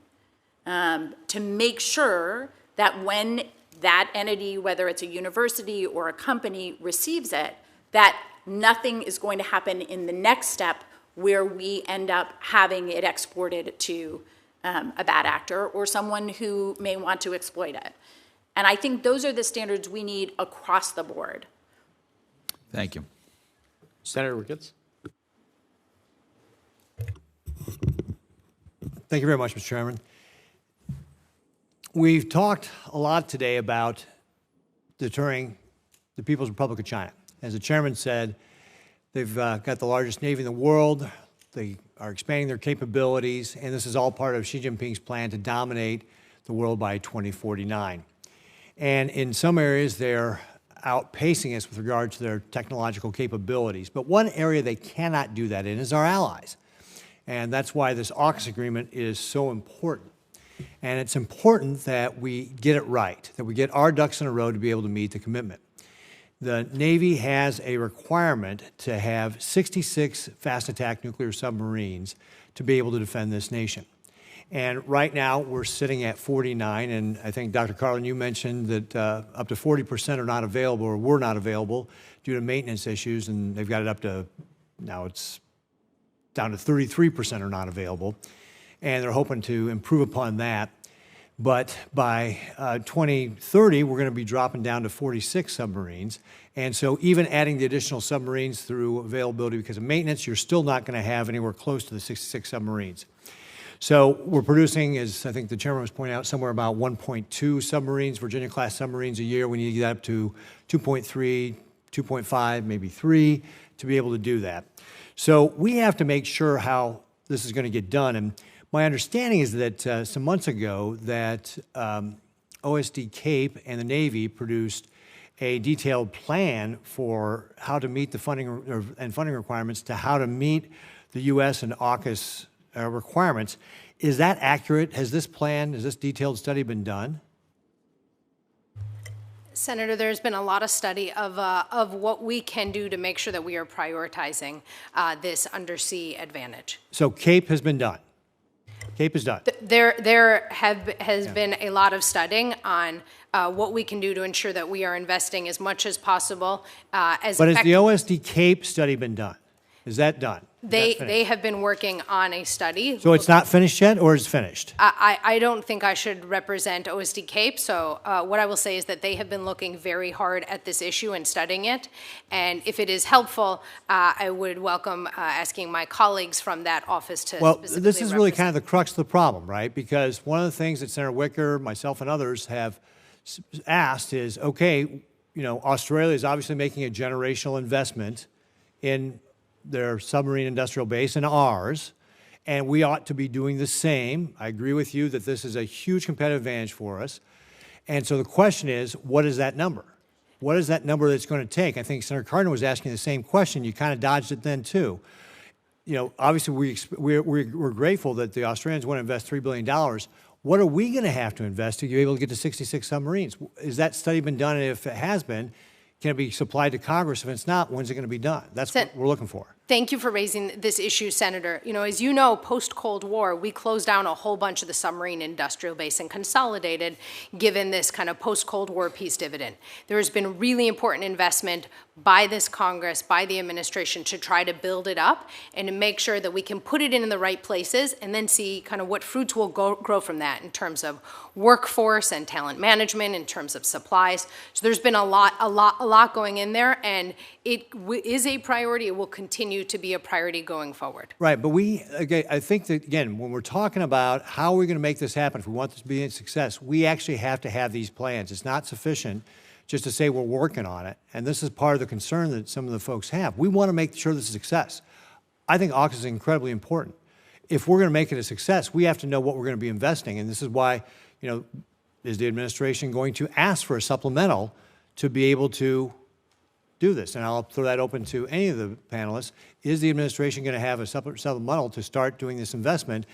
to make sure that when that entity, whether it's a university or a company, receives it, that nothing is going to happen in the next step where we end up having it exported to a bad actor or someone who may want to exploit it. And I think those are the standards we need across the board. Thank you. Senator Ricketts. Thank you very much, Mr. Chairman. We've talked a lot today about deterring the People's Republic of China. As the chairman said, they've got the largest navy in the world. They are expanding their capabilities, and this is all part of Xi Jinping's plan to dominate the world by 2049. And in some areas, they're outpacing us with regard to their technological capabilities. But one area they cannot do that in is our allies. And that's why this AUKUS agreement is so important. And it's important that we get it right, that we get our ducks in a row to be able to meet the commitment. The Navy has a requirement to have 66 fast attack nuclear submarines to be able to defend this nation. And right now, we're sitting at 49, and I think, Dr. Carlin, you mentioned that up to 40% are not available or were not available due to maintenance issues, and they've got it up to, now it's down to 33% are not available. and they're hoping to improve upon that. But by 2030, we're going to be dropping down to 46 submarines. And so even adding the additional submarines through availability because of maintenance, you're still not going to have anywhere close to the 66 submarines. So we're producing, as I think the chairman was pointing out, somewhere about 1.2 submarines, Virginia-class submarines a year. We need to get up to 2.3, 2.5, maybe 3 to be able to do that. So we have to make sure how this is going to get done. And my understanding is that some months ago that OSD Cape and the Navy produced a detailed plan for how to meet the funding requirements to how to meet the U.S. and AUKUS requirements. Is that accurate? Has this detailed study been done? Senator, there's been a lot of study of what we can do to make sure that we are prioritizing this undersea advantage. So CAPE has been done. CAPE is done. There has been a lot of studying on what we can do to ensure that we are investing as much as possible. But has the OSD CAPE study been done? Is that done? They have been working on a study. So it's not finished yet, or is finished? I don't think I should represent OSD Cape, so what I will say is that they have been looking very hard at this issue and studying it. And if it is helpful, I would welcome asking my colleagues from that office to specifically this is really represent. kind of the crux of the problem, right? Because one of the things that Senator Wicker, myself, and others have asked is, okay, Australia is obviously making a generational investment in their submarine industrial base and ours, and we ought to be doing the same. I agree with you that this is a huge competitive advantage for us. And so the question is, what is that number? What is that number that's going to take? I think Senator Cardin was asking the same question. You kind of dodged it then, too. Obviously, we're grateful that the Australians want to invest $3 billion. What are we going to have to invest to be able to get to 66 submarines? Is that study been done? And if it has been, can it be supplied to Congress? If it's not, when's it going to be done? That's what we're looking for. Thank you for raising this issue, Senator. As you know, post-Cold War, we closed down a whole bunch of the submarine industrial base and consolidated, given this kind of post-Cold War peace dividend. There has been really important investment by this Congress, by the administration, to try to build it up and to make sure that we can put it in the right places and then see kind of what fruits will grow from that in terms of workforce and talent management, in terms of supplies. So there's been a lot going in there, and it is a priority. It will continue to be a priority going forward. Right, but I think that, again, when we're talking about how we're going to make this happen, if we want this to be a success, we actually have to have these plans. It's not sufficient just to say we're working on it, and this is part of the concern that some of the folks have. We want to make sure this is a success. I think AUKUS is incredibly important. If we're going to make it a success, we have to know what we're going to be investing, and this is why, is the administration going to ask for a supplemental to be able to do this? And I'll throw that open to any of the panelists. Is the administration going to have a supplemental to start doing this investment?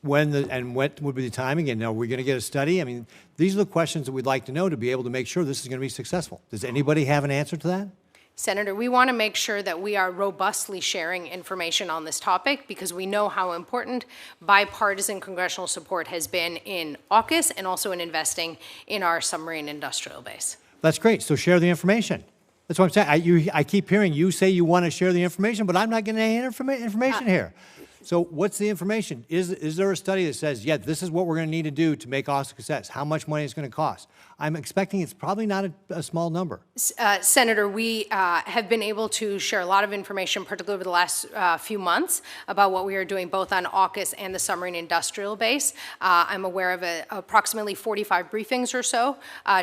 And what would be the timing? And are we going to get a study? I mean, these are the questions that we'd like to know to be able to make sure this is going to be successful. Does anybody have an answer to that? Senator, we want to make sure that we are robustly sharing information on this topic because we know how important bipartisan congressional support has been in AUKUS and also in investing in our submarine industrial base. That's great. So share the information. That's what I'm saying. I keep hearing you say you want to share the information, but I'm not getting any information here. So what's the information? Is there a study that says, yeah, this is what we're going to need to do to make AUKUS a success? How much money it's going to cost? I'm expecting it's probably not a small number. Senator, we have been able to share a lot of information, particularly over the last few months, about what we are doing both on AUKUS and the submarine industrial base. I'm aware of approximately 45 briefings or so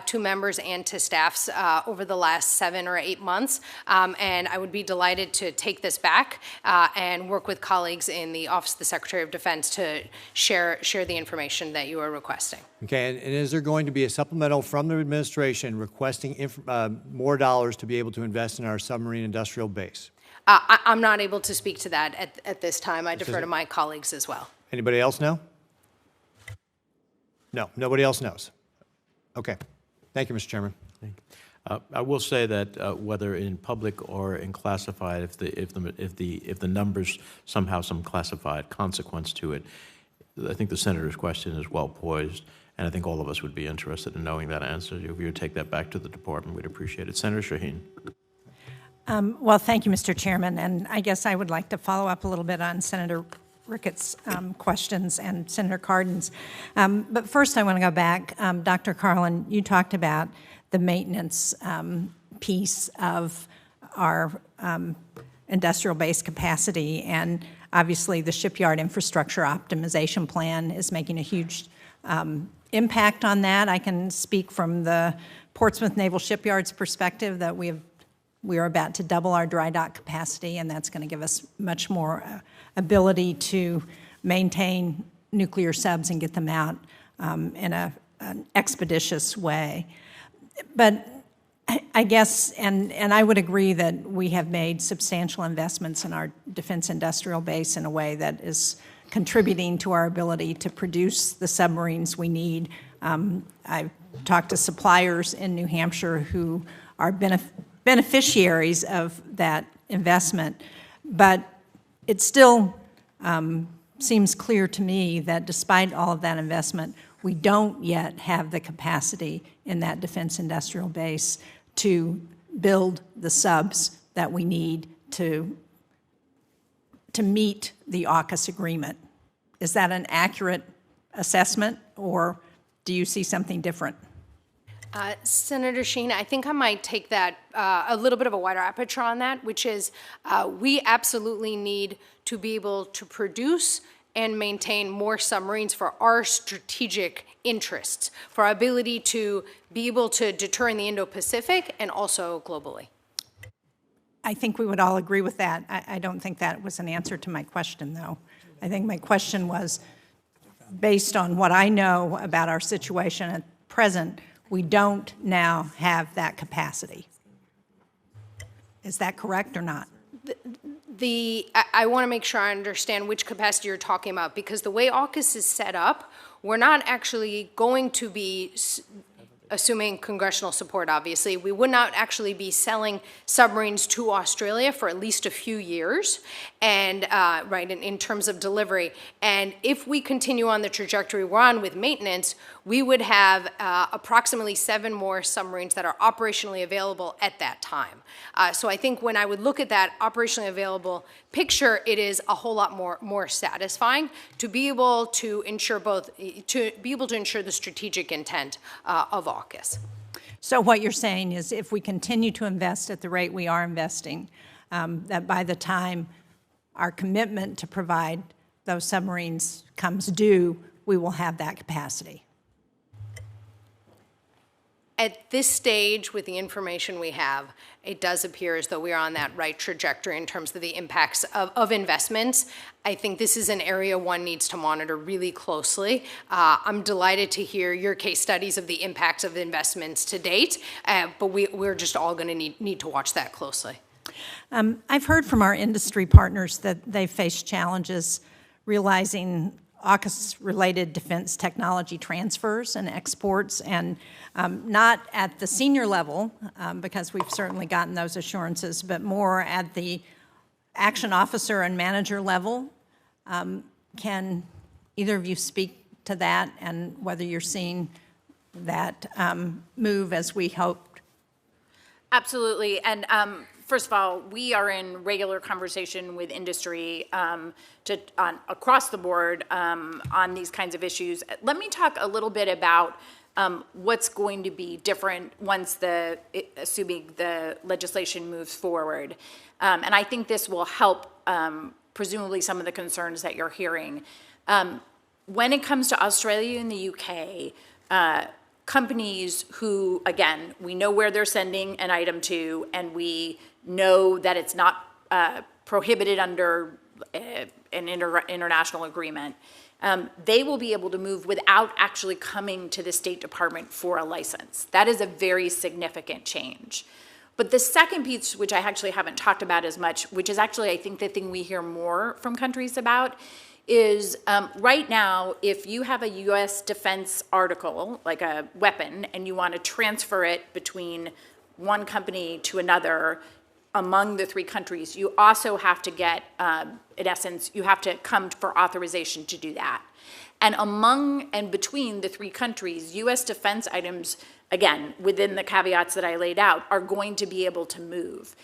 to members and to staffs over the last 7 or 8 months. And I would be delighted to take this back and work with colleagues in the Office of the Secretary of Defense to share the information that you are requesting. Okay, and is there going to be a supplemental from the administration requesting more dollars to be able to invest in our submarine industrial base? I'm not able to speak to that at this time. I defer to my colleagues as well. Anybody else know? No, nobody else knows. Okay, thank you, Mr. Chairman. I will say that whether in public or in classified, if the numbers somehow some classified consequence to it, I think the senator's question is well poised, and I think all of us would be interested in knowing that answer. If you would take that back to the department, we'd appreciate it. Senator Shaheen. Well, thank you, Mr. Chairman, and I guess I would like to follow up a little bit on Senator Ricketts' questions and Senator Cardin's. But first, I want to go back. Dr. Carlin, you talked about the maintenance piece of our industrial base capacity, and obviously the shipyard infrastructure optimization plan is making a huge impact on that. I can speak from the Portsmouth Naval Shipyard's perspective that we are about to double our dry dock capacity, and that's going to give us much more ability to maintain nuclear subs and get them out in an expeditious way. But I guess, and I would agree that we have made substantial investments in our defense industrial base in a way that is contributing to our ability to produce the submarines we need. I've talked to suppliers in New Hampshire who are beneficiaries of that investment, but it still seems clear to me that despite all of that investment, we don't yet have the capacity in that defense industrial base to build the subs that we need to meet the AUKUS agreement. Is that an accurate assessment, or do you see something different? Senator Sheen, I think I might take that a little bit of a wider aperture on that, which is we absolutely need to be able to produce and maintain more submarines for our strategic interests, for our ability to be able to deter in the Indo-Pacific and also globally. I think we would all agree with that. I don't think that was an answer to my question, though. I think my question was, based on what I know about our situation at present, we don't now have that capacity. Is that correct or not? I want to make sure I understand which capacity you're talking about, because the way AUKUS is set up, we're not actually going to be, assuming congressional support, obviously, we would not actually be selling submarines to Australia for at least a few years, and right, in terms of delivery. And if we continue on the trajectory we're on with maintenance, we would have approximately 7 more submarines that are operationally available at that time. So I think when I would look at that operationally available picture, it is a whole lot more satisfying to be able to ensure the strategic intent of AUKUS. So what you're saying is if we continue to invest at the rate we are investing, that by the time our commitment to provide those submarines comes due, we will have that capacity. At this stage, with the information we have, it does appear as though we are on that right trajectory in terms of the impacts of investments. I think this is an area one needs to monitor really closely. I'm delighted to hear your case studies of the impacts of the investments to date, but we're just all going to need to watch that closely. I've heard from our industry partners that they face challenges realizing AUKUS-related defense technology transfers and exports, and not at the senior level, because we've certainly gotten those assurances, but more at the action officer and manager level. Can either of you speak to that and whether you're seeing that move as we hoped? Absolutely. And first of all, we are in regular conversation with industry across the board on these kinds of issues. Let me talk a little bit about what's going to be different once assuming the legislation moves forward. And I think this will help presumably some of the concerns that you're hearing. When it comes to Australia and the UK, companies who, again, we know where they're sending an item to, and we know that it's not prohibited under an international agreement, they will be able to move without actually coming to the State Department for a license. That is a very significant change. But the second piece, which I actually haven't talked about as much, which is actually, I think, the thing we hear more from countries about, is right now, if you have a U.S. defense article, like a weapon, and you want to transfer it between one company to another among the 3 countries, you also have to get, in essence, you have to come for authorization to do that. And among and between the 3 countries, U.S. defense items, again, within the caveats that I laid out, are going to be able to move.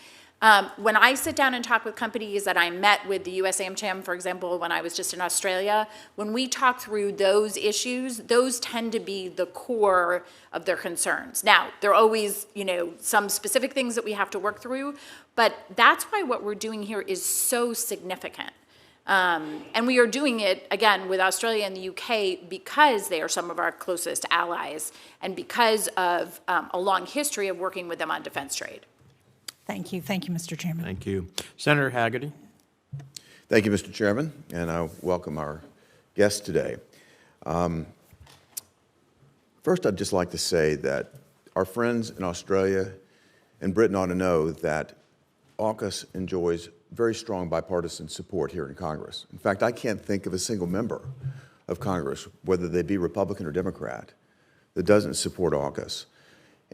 When I sit down and talk with companies that I met with the US AmCham, for example, when I was just in Australia, when we talk through those issues, those tend to be the core of their concerns. Now, there are always, some specific things that we have to work through, but that's why what we're doing here is so significant. And we are doing it, again, with Australia and the UK because they are some of our closest allies and because of a long history of working with them on defense trade. Thank you. Thank you, Mr. Chairman. Thank you. Senator Hagerty. Thank you, Mr. Chairman, and I welcome our guests today. First, I'd just like to say that our friends in Australia and Britain ought to know that AUKUS enjoys very strong bipartisan support here in Congress. In fact, I can't think of a single member of Congress, whether they be Republican or Democrat, that doesn't support AUKUS,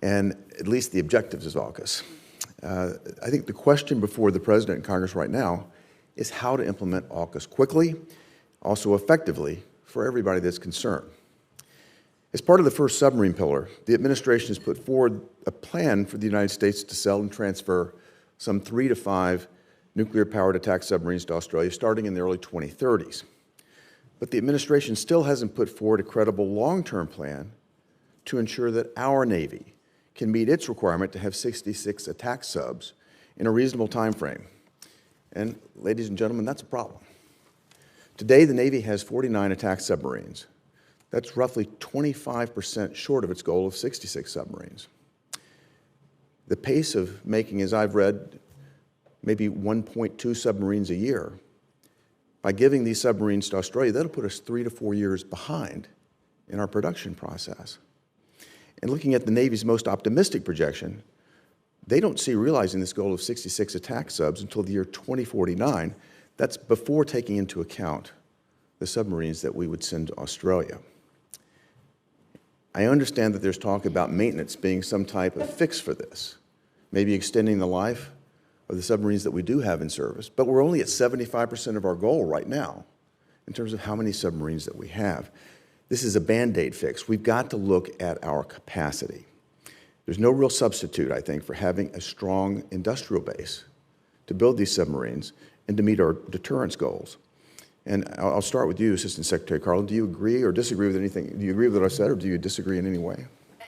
and at least the objectives of AUKUS. I think the question before the President and Congress right now is how to implement AUKUS quickly, also effectively, for everybody that's concerned. As part of the first submarine pillar, the administration has put forward a plan for the United States to sell and transfer some 3 to 5 nuclear-powered attack submarines to Australia starting in the early 2030s. But the administration still hasn't put forward a credible long-term plan to ensure that our Navy can meet its requirement to have 66 attack subs in a reasonable time frame. And ladies and gentlemen, that's a problem. Today, the Navy has 49 attack submarines. That's roughly 25% short of its goal of 66 submarines. The pace of making, as I've read, maybe 1.2 submarines a year, by giving these submarines to Australia, that'll put us 3 to 4 years behind in our production process. And looking at the Navy's most optimistic projection, they don't see realizing this goal of 66 attack subs until the year 2049. That's before taking into account the submarines that we would send to Australia. I understand that there's talk about maintenance being some type of fix for this, maybe extending the life of the submarines that we do have in service, but we're only at 75% of our goal right now in terms of how many submarines that we have. This is a Band-Aid fix. We've got to look at our capacity. There's no real substitute, I think, for having a strong industrial base to build these submarines and to meet our deterrence goals. And I'll start with you, Assistant Secretary Carlin. Do you agree or disagree with anything? Do you agree with what I said, or do you disagree in any way?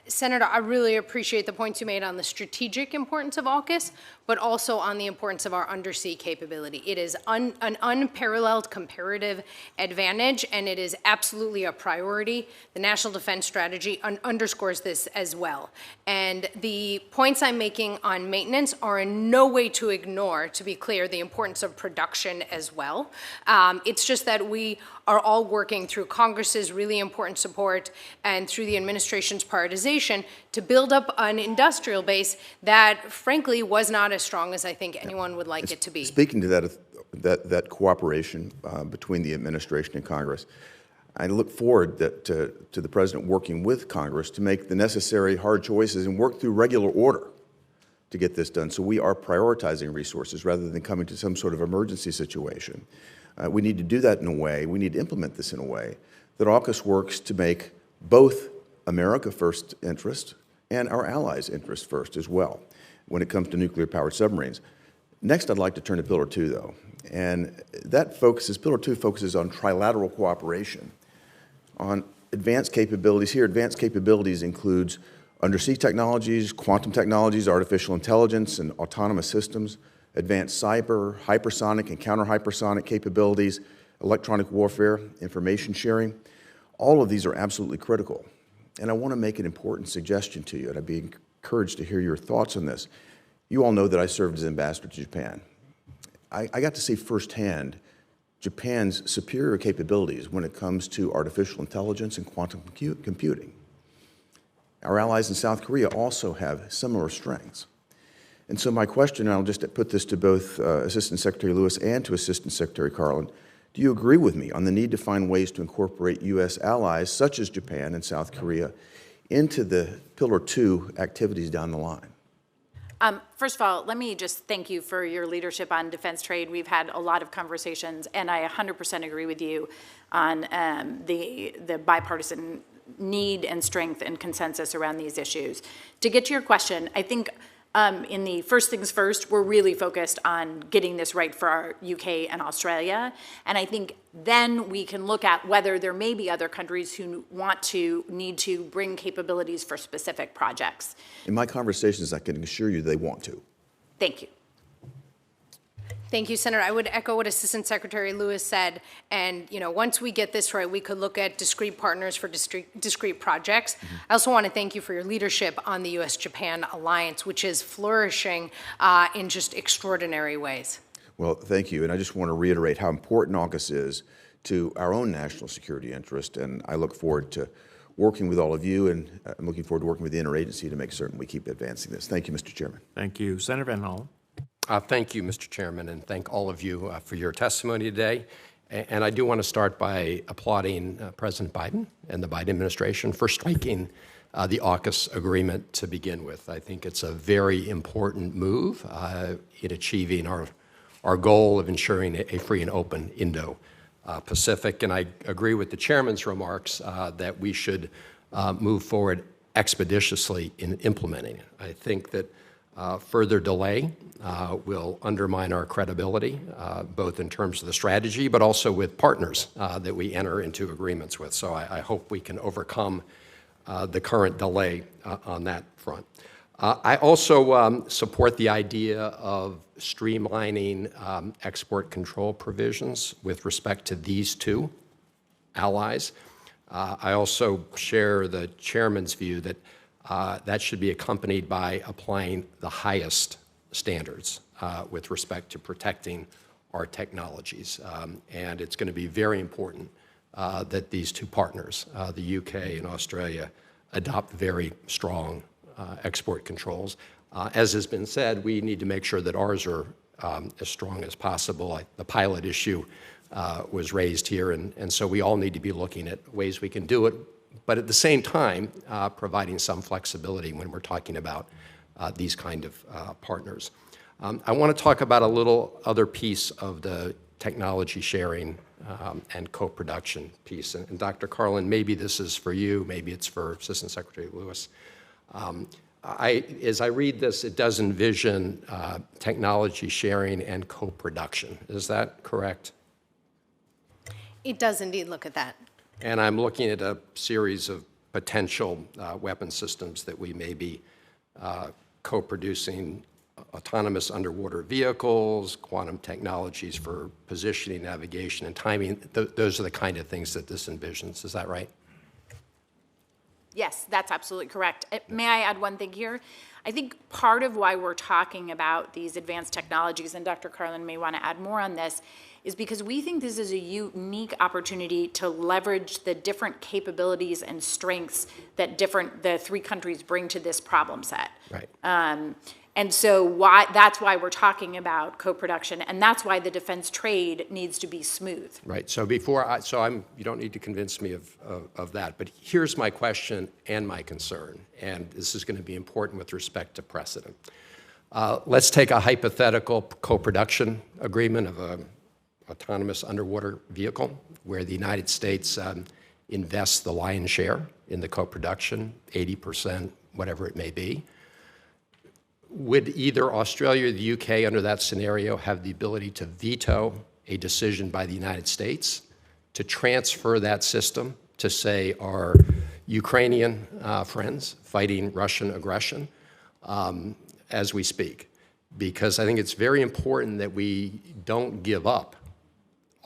Senator, I really appreciate the points you made on the strategic importance of AUKUS, but also on the importance of our undersea capability. It is an unparalleled comparative advantage, and it is absolutely a priority. The National Defense Strategy underscores this as well. And the points I'm making on maintenance are in no way to ignore, to be clear, the importance of production as well. It's just that we are all working through Congress's really important support and through the administration's prioritization to build up an industrial base that, frankly, was not as strong as I think anyone would like it to be. Speaking to that cooperation between the administration and Congress, I look forward to the President working with Congress to make the necessary hard choices and work through regular order to get this done. So we are prioritizing resources rather than coming to some sort of emergency situation. We need to do that in a way, we need to implement this in a way that AUKUS works to make both America first interest and our allies' interest first as well when it comes to nuclear-powered submarines. Next, I'd like to turn to Pillar 2, though. And that focuses, Pillar 2 focuses on trilateral cooperation, on advanced capabilities. Here, advanced capabilities includes undersea technologies, quantum technologies, artificial intelligence, and autonomous systems, advanced cyber, hypersonic, and counter-hypersonic capabilities, electronic warfare, information sharing. All of these are absolutely critical. And I want to make an important suggestion to you, and I'd be encouraged to hear your thoughts on this. You all know that I served as ambassador to Japan. I got to see firsthand Japan's superior capabilities when it comes to artificial intelligence and quantum computing. Our allies in South Korea also have similar strengths. And so my question, and I'll just put this to both Assistant Secretary Lewis and to Assistant Secretary Carlin, do you agree with me on the need to find ways to incorporate U.S. allies, such as Japan and South Korea, into the Pillar 2 activities down the line? First of all, let me just thank you for your leadership on defense trade. We've had a lot of conversations, and I 100% agree with you on the bipartisan need and strength and consensus around these issues. To get to your question, I think in the first things first, we're really focused on getting this right for our UK and Australia. And I think then we can look at whether there may be other countries who need to bring capabilities for specific projects. In my conversations, I can assure you they want to. Thank you. Thank you, Senator. I would echo what Assistant Secretary Lewis said. And, once we get this right, we could look at discrete partners for discrete projects. I also want to thank you for your leadership on the U.S.-Japan alliance, which is flourishing in just extraordinary ways. Well, thank you. And I just want to reiterate how important AUKUS is to our own national security interest. And I look forward to working with all of you, and I'm looking forward to working with the interagency to make certain we keep advancing this. Thank you, Mr. Chairman. Thank you. Senator Van Hollen. Thank you, Mr. Chairman, and thank all of you for your testimony today. And I do want to start by applauding President Biden and the Biden administration for striking the AUKUS agreement to begin with. I think it's a very important move in achieving our goal of ensuring a free and open Indo-Pacific. And I agree with the chairman's remarks that we should move forward expeditiously in implementing it. I think that further delay will undermine our credibility, both in terms of the strategy, but also with partners that we enter into agreements with. So I hope we can overcome the current delay on that front. I also support the idea of streamlining export control provisions with respect to these two allies. I also share the chairman's view that that should be accompanied by applying the highest standards with respect to protecting our technologies. And it's going to be very important that these two partners, the UK and Australia, adopt very strong export controls. As has been said, we need to make sure that ours are as strong as possible. The pilot issue was raised here, and so we all need to be looking at ways we can do it, but at the same time, providing some flexibility when we're talking about these kind of partners. I want to talk about a little other piece of the technology sharing and co-production piece. And Dr. Carlin, maybe this is for you, maybe it's for Assistant Secretary Lewis. As I read this, it does envision technology sharing and co-production. Is that correct? It does indeed look at that. And I'm looking at a series of potential weapon systems that we may be co-producing: autonomous underwater vehicles, quantum technologies for positioning, navigation, and timing. Those are the kind of things that this envisions. Is that right? Yes, that's absolutely correct. May I add one thing here? I think part of why we're talking about these advanced technologies, and Dr. Carlin may want to add more on this, is because we think this is a unique opportunity to leverage the different capabilities and strengths that the three countries bring to this problem set. Right. And so that's why we're talking about co-production, and that's why the defense trade needs to be smooth. Right. So you don't need to convince me of that. But here's my question and my concern, and this is going to be important with respect to precedent. Let's take a hypothetical co-production agreement of an autonomous underwater vehicle where the United States invests the lion's share in the co-production, 80%, whatever it may be. Would either Australia or the UK under that scenario have the ability to veto a decision by the United States to transfer that system to, say, our Ukrainian friends fighting Russian aggression as we speak? Because I think it's very important that we don't give up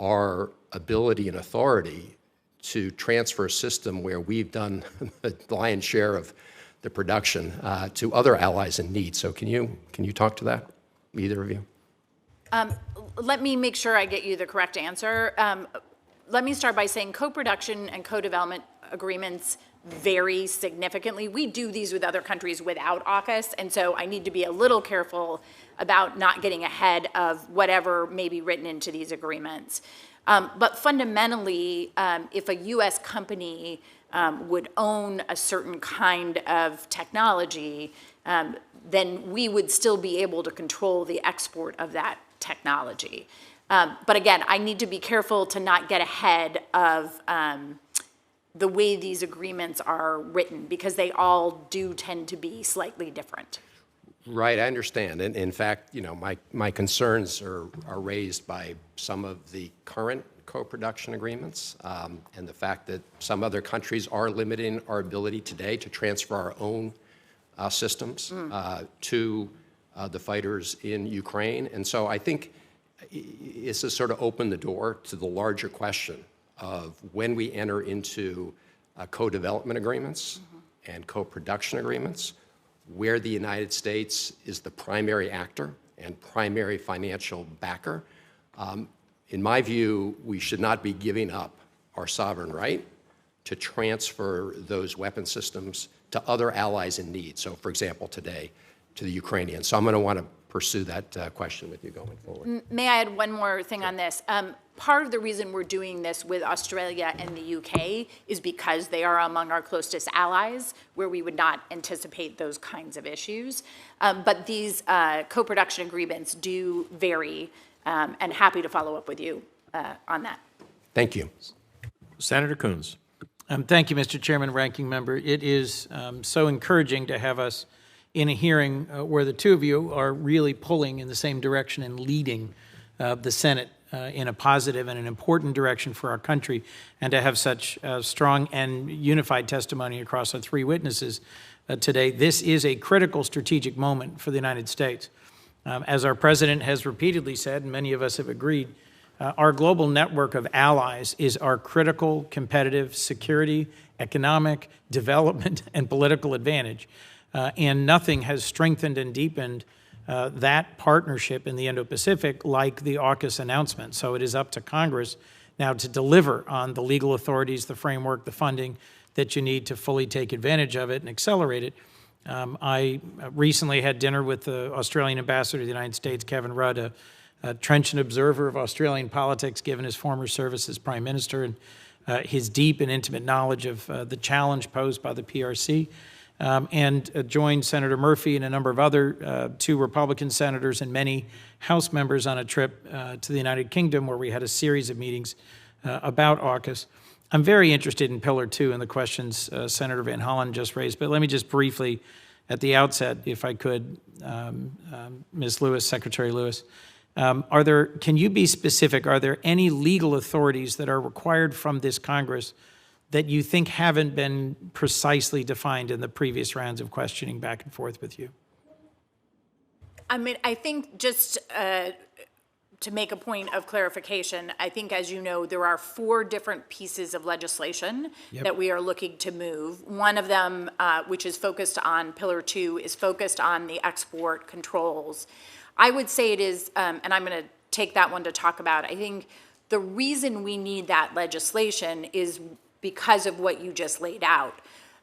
our ability and authority to transfer a system where we've done the lion's share of the production to other allies in need. So can you talk to that, either of you? Let me make sure I get you the correct answer. Let me start by saying co-production and co-development agreements vary significantly. We do these with other countries without AUKUS, and so I need to be a little careful about not getting ahead of whatever may be written into these agreements. But fundamentally, if a U.S. company would own a certain kind of technology, then we would still be able to control the export of that technology. But again, I need to be careful to not get ahead of the way these agreements are written, because they all do tend to be slightly different. Right, I understand. And in fact, my concerns are raised by some of the current co-production agreements, and the fact that some other countries are limiting our ability today to transfer our own systems to the fighters in Ukraine. And so I think this has sort of opened the door to the larger question of when we enter into co-development agreements and co-production agreements, where the United States is the primary actor and primary financial backer. In my view, we should not be giving up our sovereign right to transfer those weapon systems to other allies in need. So, for example, today, to the Ukrainians. So I'm going to want to pursue that question with you going forward. May I add one more thing on this? Part of the reason we're doing this with Australia and the UK is because they are among our closest allies, where we would not anticipate those kinds of issues. But these co-production agreements do vary, and happy to follow up with you on that. Thank you. Senator Coons. Thank you, Mr. Chairman, Ranking Member. It is so encouraging to have us in a hearing where the two of you are really pulling in the same direction and leading the Senate in a positive and an important direction for our country, and to have such strong and unified testimony across our three witnesses today. This is a critical strategic moment for the United States. As our president has repeatedly said, and many of us have agreed, our global network of allies is our critical competitive security, economic, development, and political advantage. And nothing has strengthened and deepened that partnership in the Indo-Pacific like the AUKUS announcement. So it is up to Congress now to deliver on the legal authorities, the framework, the funding that you need to fully take advantage of it and accelerate it. I recently had dinner with the Australian ambassador to the United States, Kevin Rudd, a trenchant observer of Australian politics, given his former service as Prime Minister and his deep and intimate knowledge of the challenge posed by the PRC. And joined Senator Murphy and a number of other two Republican senators and many House members on a trip to the United Kingdom, where we had a series of meetings about AUKUS. I'm very interested in Pillar 2 and the questions Senator Van Hollen just raised, but let me just briefly, at the outset, if I could, Ms. Lewis, Secretary Lewis, can you be specific, are there any legal authorities that are required from this Congress that you think haven't been precisely defined in the previous rounds of questioning back and forth with you? I mean, I think just to make a point of clarification, I think, as you know, there are 4 different pieces of legislation that we are looking to move. One of them, which is focused on Pillar 2, is focused on the export controls. I would say it is, and I'm going to take that one to talk about, I think the reason we need that legislation is because of what you just laid out.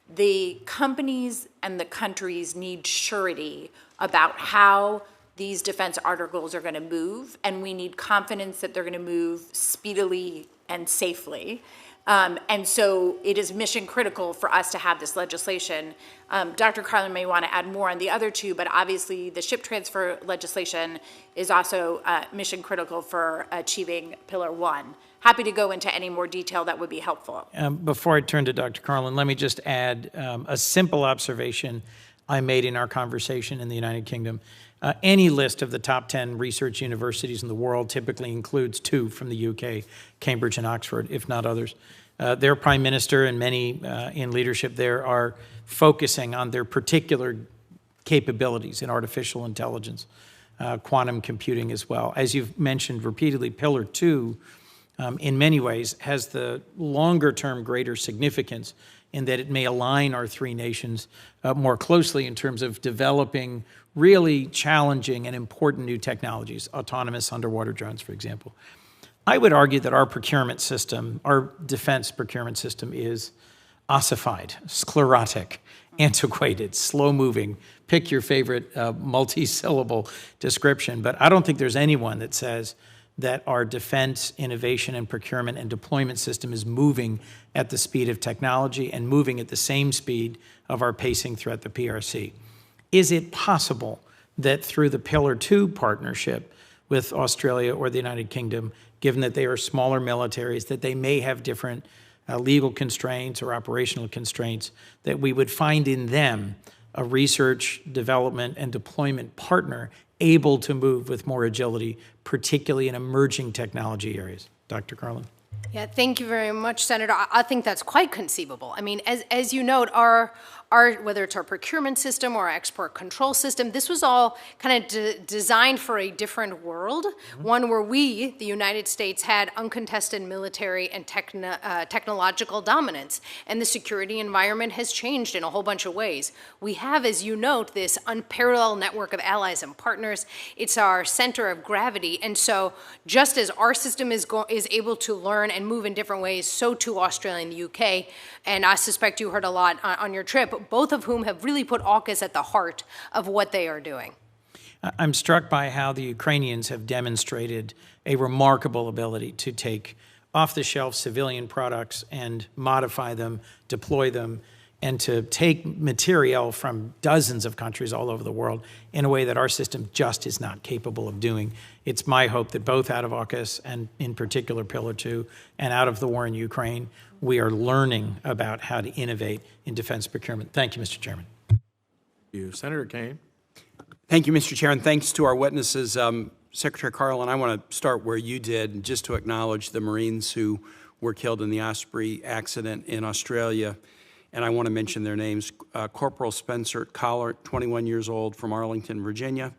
The companies and the countries need surety about how these defense articles are going to move, and we need confidence that they're going to move speedily and safely. And so it is mission critical for us to have this legislation. Dr. Carlin may want to add more on the other 2, but obviously the ship transfer legislation is also mission critical for achieving Pillar 1. Happy to go into any more detail that would be helpful. Before I turn to Dr. Carlin, let me just add a simple observation I made in our conversation in the United Kingdom. Any list of the top 10 research universities in the world typically includes 2 from the UK, Cambridge and Oxford, if not others. Their prime minister and many in leadership there are focusing on their particular capabilities in artificial intelligence, quantum computing as well. As you've mentioned repeatedly, Pillar 2, in many ways, has the longer-term greater significance in that it may align our 3 nations more closely in terms of developing really challenging and important new technologies, autonomous underwater drones, for example. I would argue that our procurement system, our defense procurement system, is ossified, sclerotic, antiquated, slow-moving. Pick your favorite multi-syllable description, but I don't think there's anyone that says that our defense, innovation, and procurement and deployment system is moving at the speed of technology and moving at the same speed of our pacing threat, the PRC. Is it possible that through the Pillar 2 partnership with Australia or the United Kingdom, given that they are smaller militaries, that they may have different legal constraints or operational constraints, that we would find in them a research, development, and deployment partner able to move with more agility, particularly in emerging technology areas. Dr. Carlin. Yeah, thank you very much, Senator. I think that's quite conceivable. I mean, as you note, whether it's our procurement system or our export control system, this was all kind of designed for a different world, one where we, the United States, had uncontested military and technological dominance, and the security environment has changed in a whole bunch of ways. We have, as you note, this unparalleled network of allies and partners. It's our center of gravity, and so just as our system is able to learn and move in different ways, so too Australia and the UK, and I suspect you heard a lot on your trip, both of whom have really put AUKUS at the heart of what they are doing. I'm struck by how the Ukrainians have demonstrated a remarkable ability to take off-the-shelf civilian products and modify them, deploy them, and to take material from dozens of countries all over the world in a way that our system just is not capable of doing. It's my hope that both out of AUKUS and in particular Pillar 2 and out of the war in Ukraine, we are learning about how to innovate in defense procurement. Thank you, Mr. Chairman. Thank you. Senator Kaine. Thank you, Mr. Chair, and thanks to our witnesses. Secretary Carlin, I want to start where you did, just to acknowledge the Marines who were killed in the Osprey accident in Australia. And I want to mention their names. Corporal Spencer Collard, 21 years old, from Arlington, Virginia.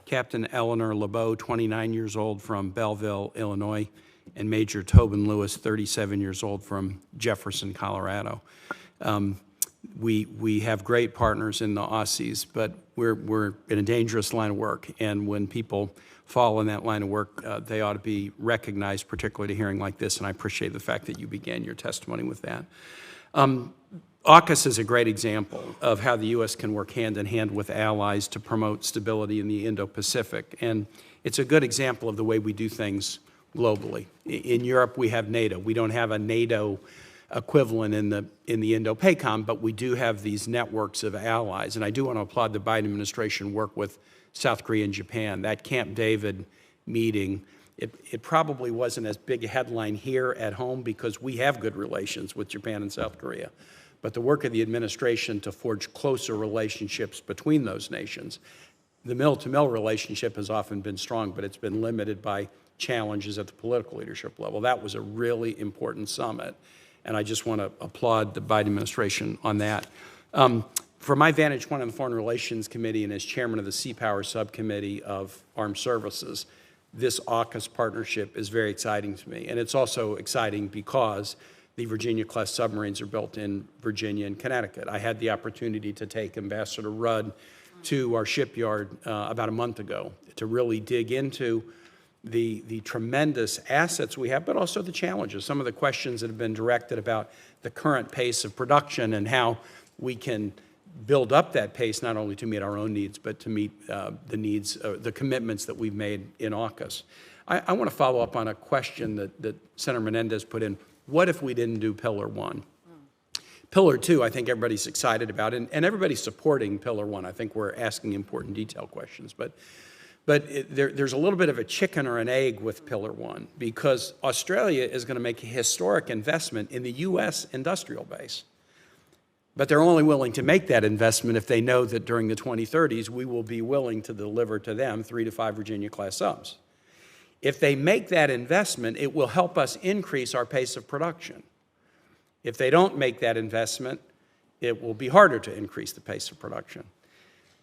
Captain Eleanor LeBeau, 29 years old, from Belleville, Illinois. And Major Tobin Lewis, 37 years old, from Jefferson, Colorado. We have great partners in the Aussies, but we're in a dangerous line of work. And when people fall in that line of work, they ought to be recognized, particularly at a hearing like this. And I appreciate the fact that you began your testimony with that. AUKUS is a great example of how the U.S. can work hand in hand with allies to promote stability in the Indo-Pacific. And it's a good example of the way we do things globally. In Europe, we have NATO. We don't have a NATO equivalent in the Indo-PACOM, but we do have these networks of allies. And I do want to applaud the Biden administration work with South Korea and Japan. That Camp David meeting, it probably wasn't as big a headline here at home because we have good relations with Japan and South Korea. But the work of the administration to forge closer relationships between those nations, the mill-to-mill relationship has often been strong, but it's been limited by challenges at the political leadership level. That was a really important summit, and I just want to applaud the Biden administration on that. From my vantage point on the Foreign Relations Committee and as chairman of the Sea Power Subcommittee of Armed Services, this AUKUS partnership is very exciting to me. And it's also exciting because the Virginia-class submarines are built in Virginia and Connecticut. I had the opportunity to take Ambassador Rudd to our shipyard about a month ago to really dig into the tremendous assets we have, but also the challenges. Some of the questions that have been directed about the current pace of production and how we can build up that pace not only to meet our own needs, but to meet the needs, the commitments that we've made in AUKUS. I want to follow up on a question that Senator Menendez put in. What if we didn't do Pillar 1? Pillar 2, I think everybody's excited about, and everybody's supporting Pillar 1. I think we're asking important detail questions. But there's a little bit of a chicken or an egg with Pillar 1 because Australia is going to make a historic investment in the U.S. industrial base. But they're only willing to make that investment if they know that during the 2030s, we will be willing to deliver to them 3 to 5 Virginia-class subs. If they make that investment, it will help us increase our pace of production. If they don't make that investment, it will be harder to increase the pace of production.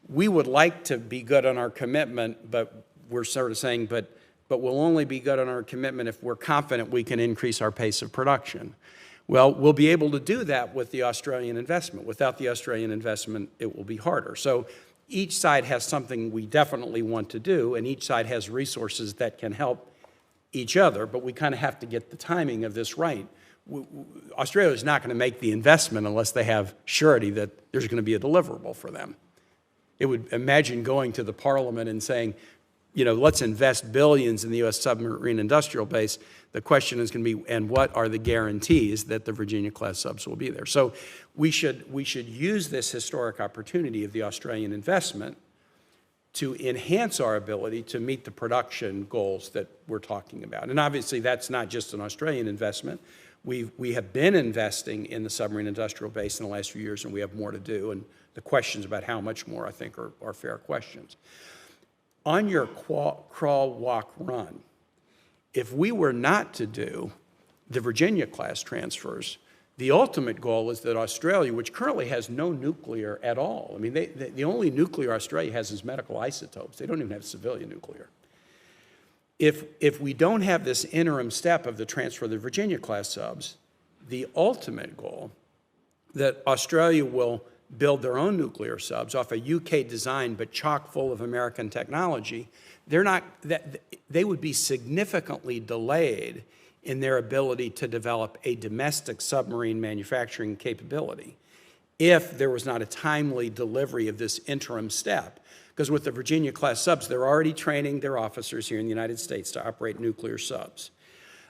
We would like to be good on our commitment, but we're sort of saying, but we'll only be good on our commitment if we're confident we can increase our pace of production. Well, we'll be able to do that with the Australian investment. Without the Australian investment, it will be harder. So each side has something we definitely want to do, and each side has resources that can help each other, but we kind of have to get the timing of this right. Australia is not going to make the investment unless they have surety that there's going to be a deliverable for them. It would imagine going to the Parliament and saying, you know, let's invest billions in the U.S. submarine industrial base. The question is going to be, and what are the guarantees that the Virginia-class subs will be there? So we should use this historic opportunity of the Australian investment to enhance our ability to meet the production goals that we're talking about. And obviously, that's not just an Australian investment. We have been investing in the submarine industrial base in the last few years, and we have more to do. And the questions about how much more, I think, are fair questions. On your crawl, walk, run, if we were not to do the Virginia-class transfers, the ultimate goal is that Australia, which currently has no nuclear at all, I mean, the only nuclear Australia has is medical isotopes. They don't even have civilian nuclear. If we don't have this interim step of the transfer of the Virginia-class subs, the ultimate goal that Australia will build their own nuclear subs off a UK design but chock full of American technology, they would be significantly delayed in their ability to develop a domestic submarine manufacturing capability if there was not a timely delivery of this interim step. Because with the Virginia-class subs, they're already training their officers here in the United States to operate nuclear subs.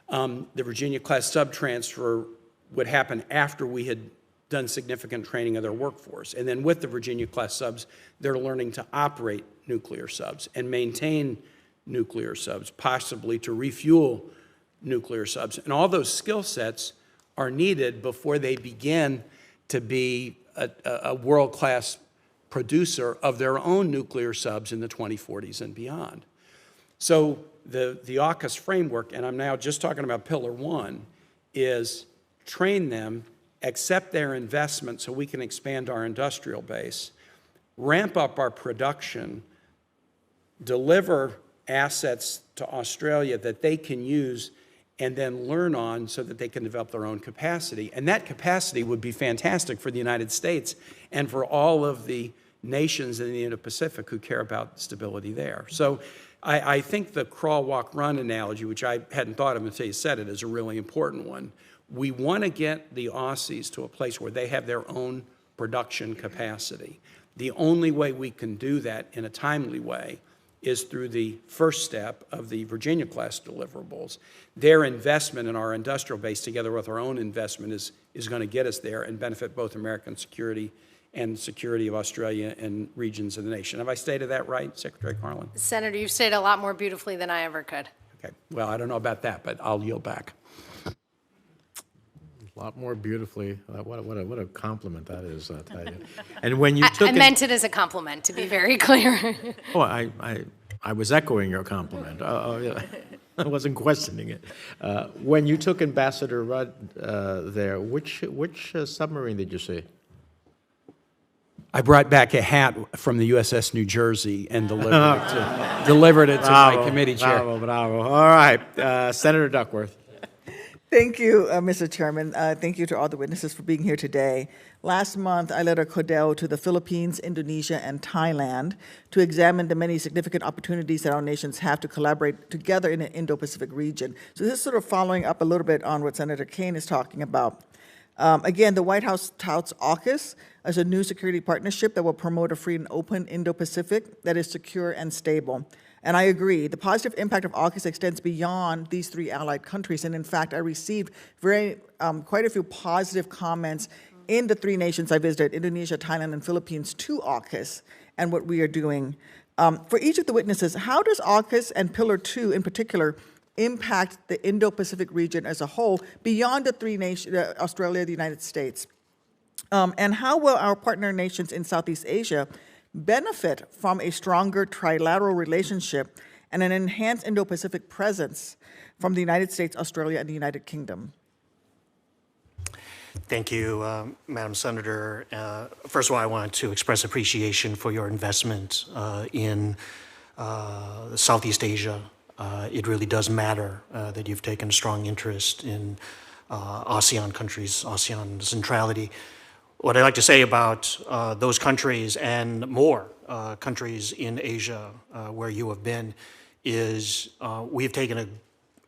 The Virginia-class sub transfer would happen after we had done significant training of their workforce. And then with the Virginia-class subs, they're learning to operate nuclear subs and maintain nuclear subs, possibly to refuel nuclear subs. And all those skill sets are needed before they begin to be a world-class producer of their own nuclear subs in the 2040s and beyond. So the AUKUS framework, and I'm now just talking about Pillar 1, is train them, accept their investment so we can expand our industrial base, ramp up our production, deliver assets to Australia that they can use and then learn on so that they can develop their own capacity. And that capacity would be fantastic for the United States and for all of the nations in the Indo-Pacific who care about stability there. So I think the crawl, walk, run analogy, which I hadn't thought of until you said it, is a really important one. We want to get the Aussies to a place where they have their own production capacity. The only way we can do that in a timely way is through the first step of the Virginia-class deliverables. Their investment in our industrial base, together with our own investment, is going to get us there and benefit both American security and security of Australia and regions of the nation. Have I stated that right, Secretary Carlin? Senator, you've stated a lot more beautifully than I ever could. Okay. Well, I don't know about that, but I'll yield back. A lot more beautifully. What a compliment that is, I'll tell you. And when you took I meant it as a compliment, to be very clear. Oh, I was echoing your compliment. Yeah. I wasn't questioning it. When you took Ambassador Rudd there, which submarine did you see? I brought back a hat from the USS New Jersey and delivered it to my committee chair. Bravo. All right, Senator Duckworth. Thank you, Mr. Chairman. Thank you to all the witnesses for being here today. Last month, I led a CODEL to the Philippines, Indonesia, and Thailand to examine the many significant opportunities that our nations have to collaborate together in the Indo-Pacific region. So this is sort of following up a little bit on what Senator Kaine is talking about. Again, the White House touts AUKUS as a new security partnership that will promote a free and open Indo-Pacific that is secure and stable. And I agree, the positive impact of AUKUS extends beyond these three allied countries. And in fact, I received quite a few positive comments in the three nations I visited, Indonesia, Thailand, and Philippines, to AUKUS and what we are doing. For each of the witnesses, how does AUKUS and Pillar 2 in particular impact the Indo-Pacific region as a whole beyond the three nations, Australia, the United States? And how will our partner nations in Southeast Asia benefit from a stronger trilateral relationship and an enhanced Indo-Pacific presence from the United States, Australia, and the United Kingdom? Thank you, Madam Senator. First of all, I wanted to express appreciation for your investment in Southeast Asia. It really does matter that you've taken a strong interest in ASEAN countries, ASEAN centrality. What I'd like to say about those countries and more countries in Asia where you have been is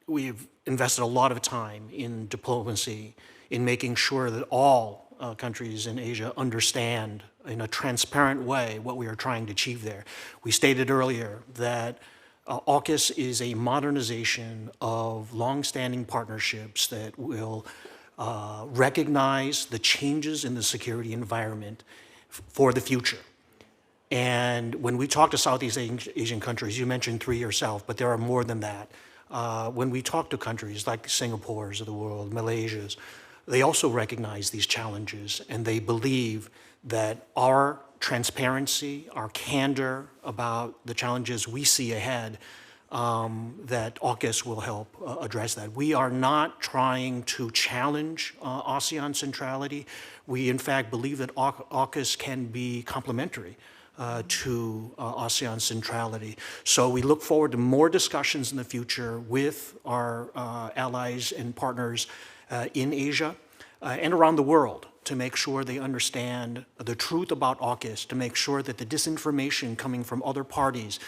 we've invested a lot of time in diplomacy, in making sure that all countries in Asia understand in a transparent way what we are trying to achieve there. We stated earlier that AUKUS is a modernization of long-standing partnerships that will recognize the changes in the security environment for the future. And when we talk to Southeast Asian countries, you mentioned three yourself, but there are more than that. when we talk to countries like the Singapores of the world, Malaysias, they also recognize these challenges, and they believe that our transparency, our candor about the challenges we see ahead, that AUKUS will help address that. We are not trying to challenge ASEAN centrality. We, in fact, believe that AUKUS can be complementary to ASEAN centrality. So we look forward to more discussions in the future with our allies and partners in Asia and around the world to make sure they understand the truth about AUKUS, to make sure that the disinformation coming from other parties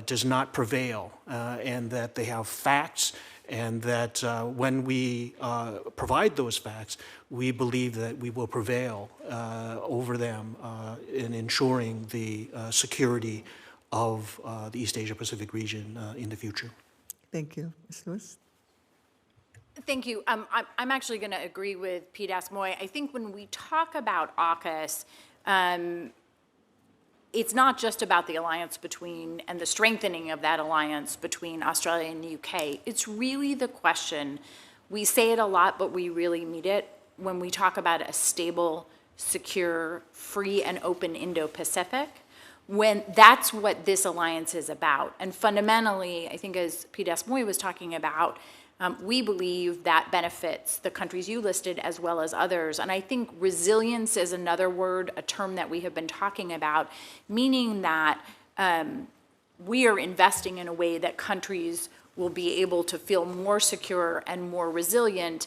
does not prevail, and that they have facts, and that when we provide those facts, we believe that we will prevail over them in ensuring the security of the East Asia Pacific region in the future. Thank you. Ms. Lewis? Thank you. I'm actually going to agree with Pete Asmoy. I think when we talk about AUKUS, it's not just about the alliance between and the strengthening of that alliance between Australia and the UK. It's really the question, we say it a lot, but we really mean it when we talk about a stable, secure, free, and open Indo-Pacific, when that's what this alliance is about. And fundamentally, I think as Pete Asmoy was talking about, we believe that benefits the countries you listed as well as others. And I think resilience is another word, a term that we have been talking about, meaning that we are investing in a way that countries will be able to feel more secure and more resilient,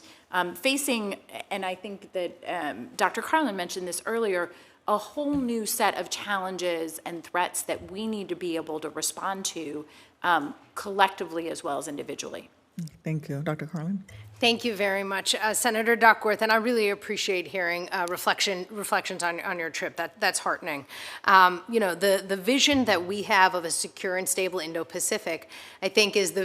facing, and I think that Dr. Carlin mentioned this earlier, a whole new set of challenges and threats that we need to be able to respond to collectively as well as individually. Thank you. Dr. Carlin? Thank you very much, Senator Duckworth, and I really appreciate hearing reflections on your trip. That's heartening. You know, the vision that we have of a secure and stable Indo-Pacific, I think, is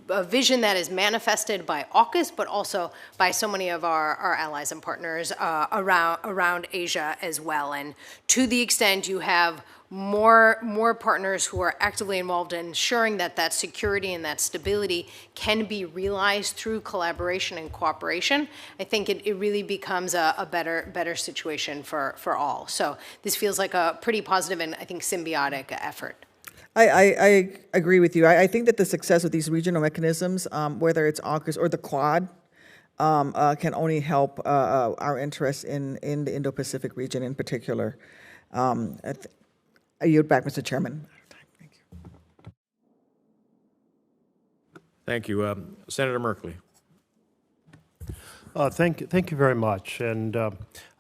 a vision that is manifested by AUKUS, but also by so many of our allies and partners around Asia as well. And to the extent you have more partners who are actively involved in ensuring that that security and that stability can be realized through collaboration and cooperation, I think it really becomes a better situation for all. So this feels like a pretty positive and I think symbiotic effort. I agree with you. I think that the success of these regional mechanisms, whether it's AUKUS or the Quad, can only help our interests in the Indo-Pacific region in particular. I yield back, Mr. Chairman. Thank you. Thank you. Senator Merkley. Thank you very much. And I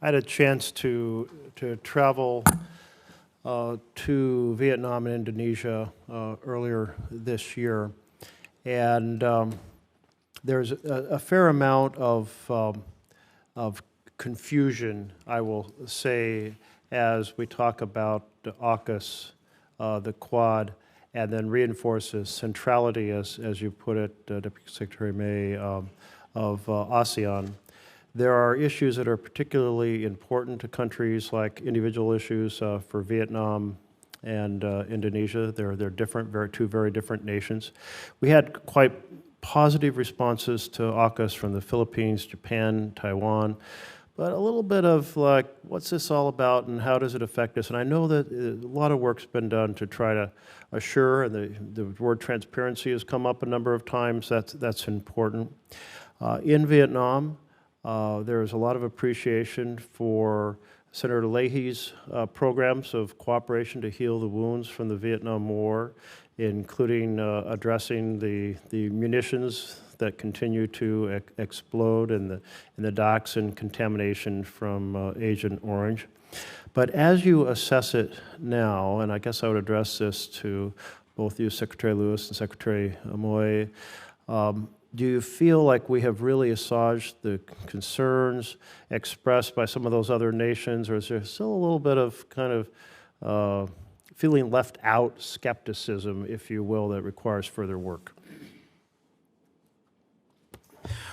had a chance to travel to Vietnam and Indonesia earlier this year, and there's a fair amount of confusion, I will say, as we talk about the AUKUS, the Quad, and then reinforces centrality, as you put it, Deputy Secretary May, of ASEAN. There are issues that are particularly important to countries, like individual issues for Vietnam and Indonesia. They're different, two very different nations. We had quite positive responses to AUKUS from the Philippines, Japan, Taiwan, but a little bit of like, what's this all about and how does it affect us? And I know that a lot of work's been done to try to assure, and the word transparency has come up a number of times. That's important. In Vietnam, there's a lot of appreciation for Senator Leahy's programs of cooperation to heal the wounds from the Vietnam War, including addressing the munitions that continue to explode in the docks and contamination from Agent Orange. But as you assess it now, and I guess I would address this to both you, Secretary Lewis and Secretary Amoy, do you feel like we have really assuaged the concerns expressed by some of those other nations, or is there still a little bit of kind of feeling left out skepticism, if you will, that requires further work?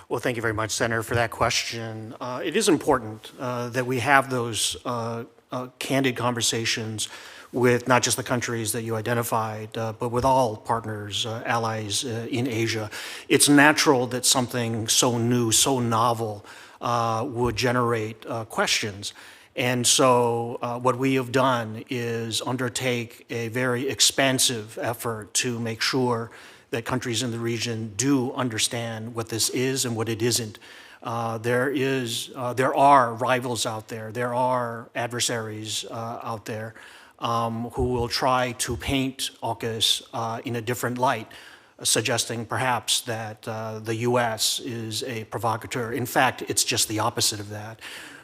Well, thank you very much, Senator, for that question. It is important that we have those candid conversations with not just the countries that you identified, but with all partners, allies in Asia. It's natural that something so new, so novel, would generate questions. And so what we have done is undertake a very expansive effort to make sure that countries in the region do understand what this is and what it isn't. There are rivals out there, there are adversaries out there who will try to paint AUKUS in a different light, suggesting perhaps that the U.S. is a provocateur. In fact, it's just the opposite of that.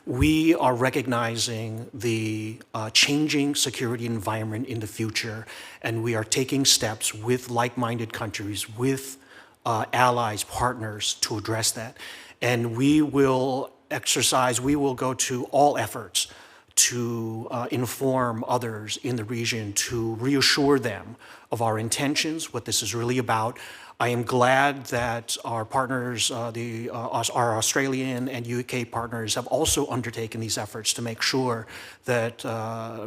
We are recognizing the changing security environment in the future, and we are taking steps with like-minded countries, with allies, partners to address that. And we will go to all efforts to inform others in the region, to reassure them of our intentions, what this is really about. I am glad that our partners, our Australian and UK partners, have also undertaken these efforts to make sure that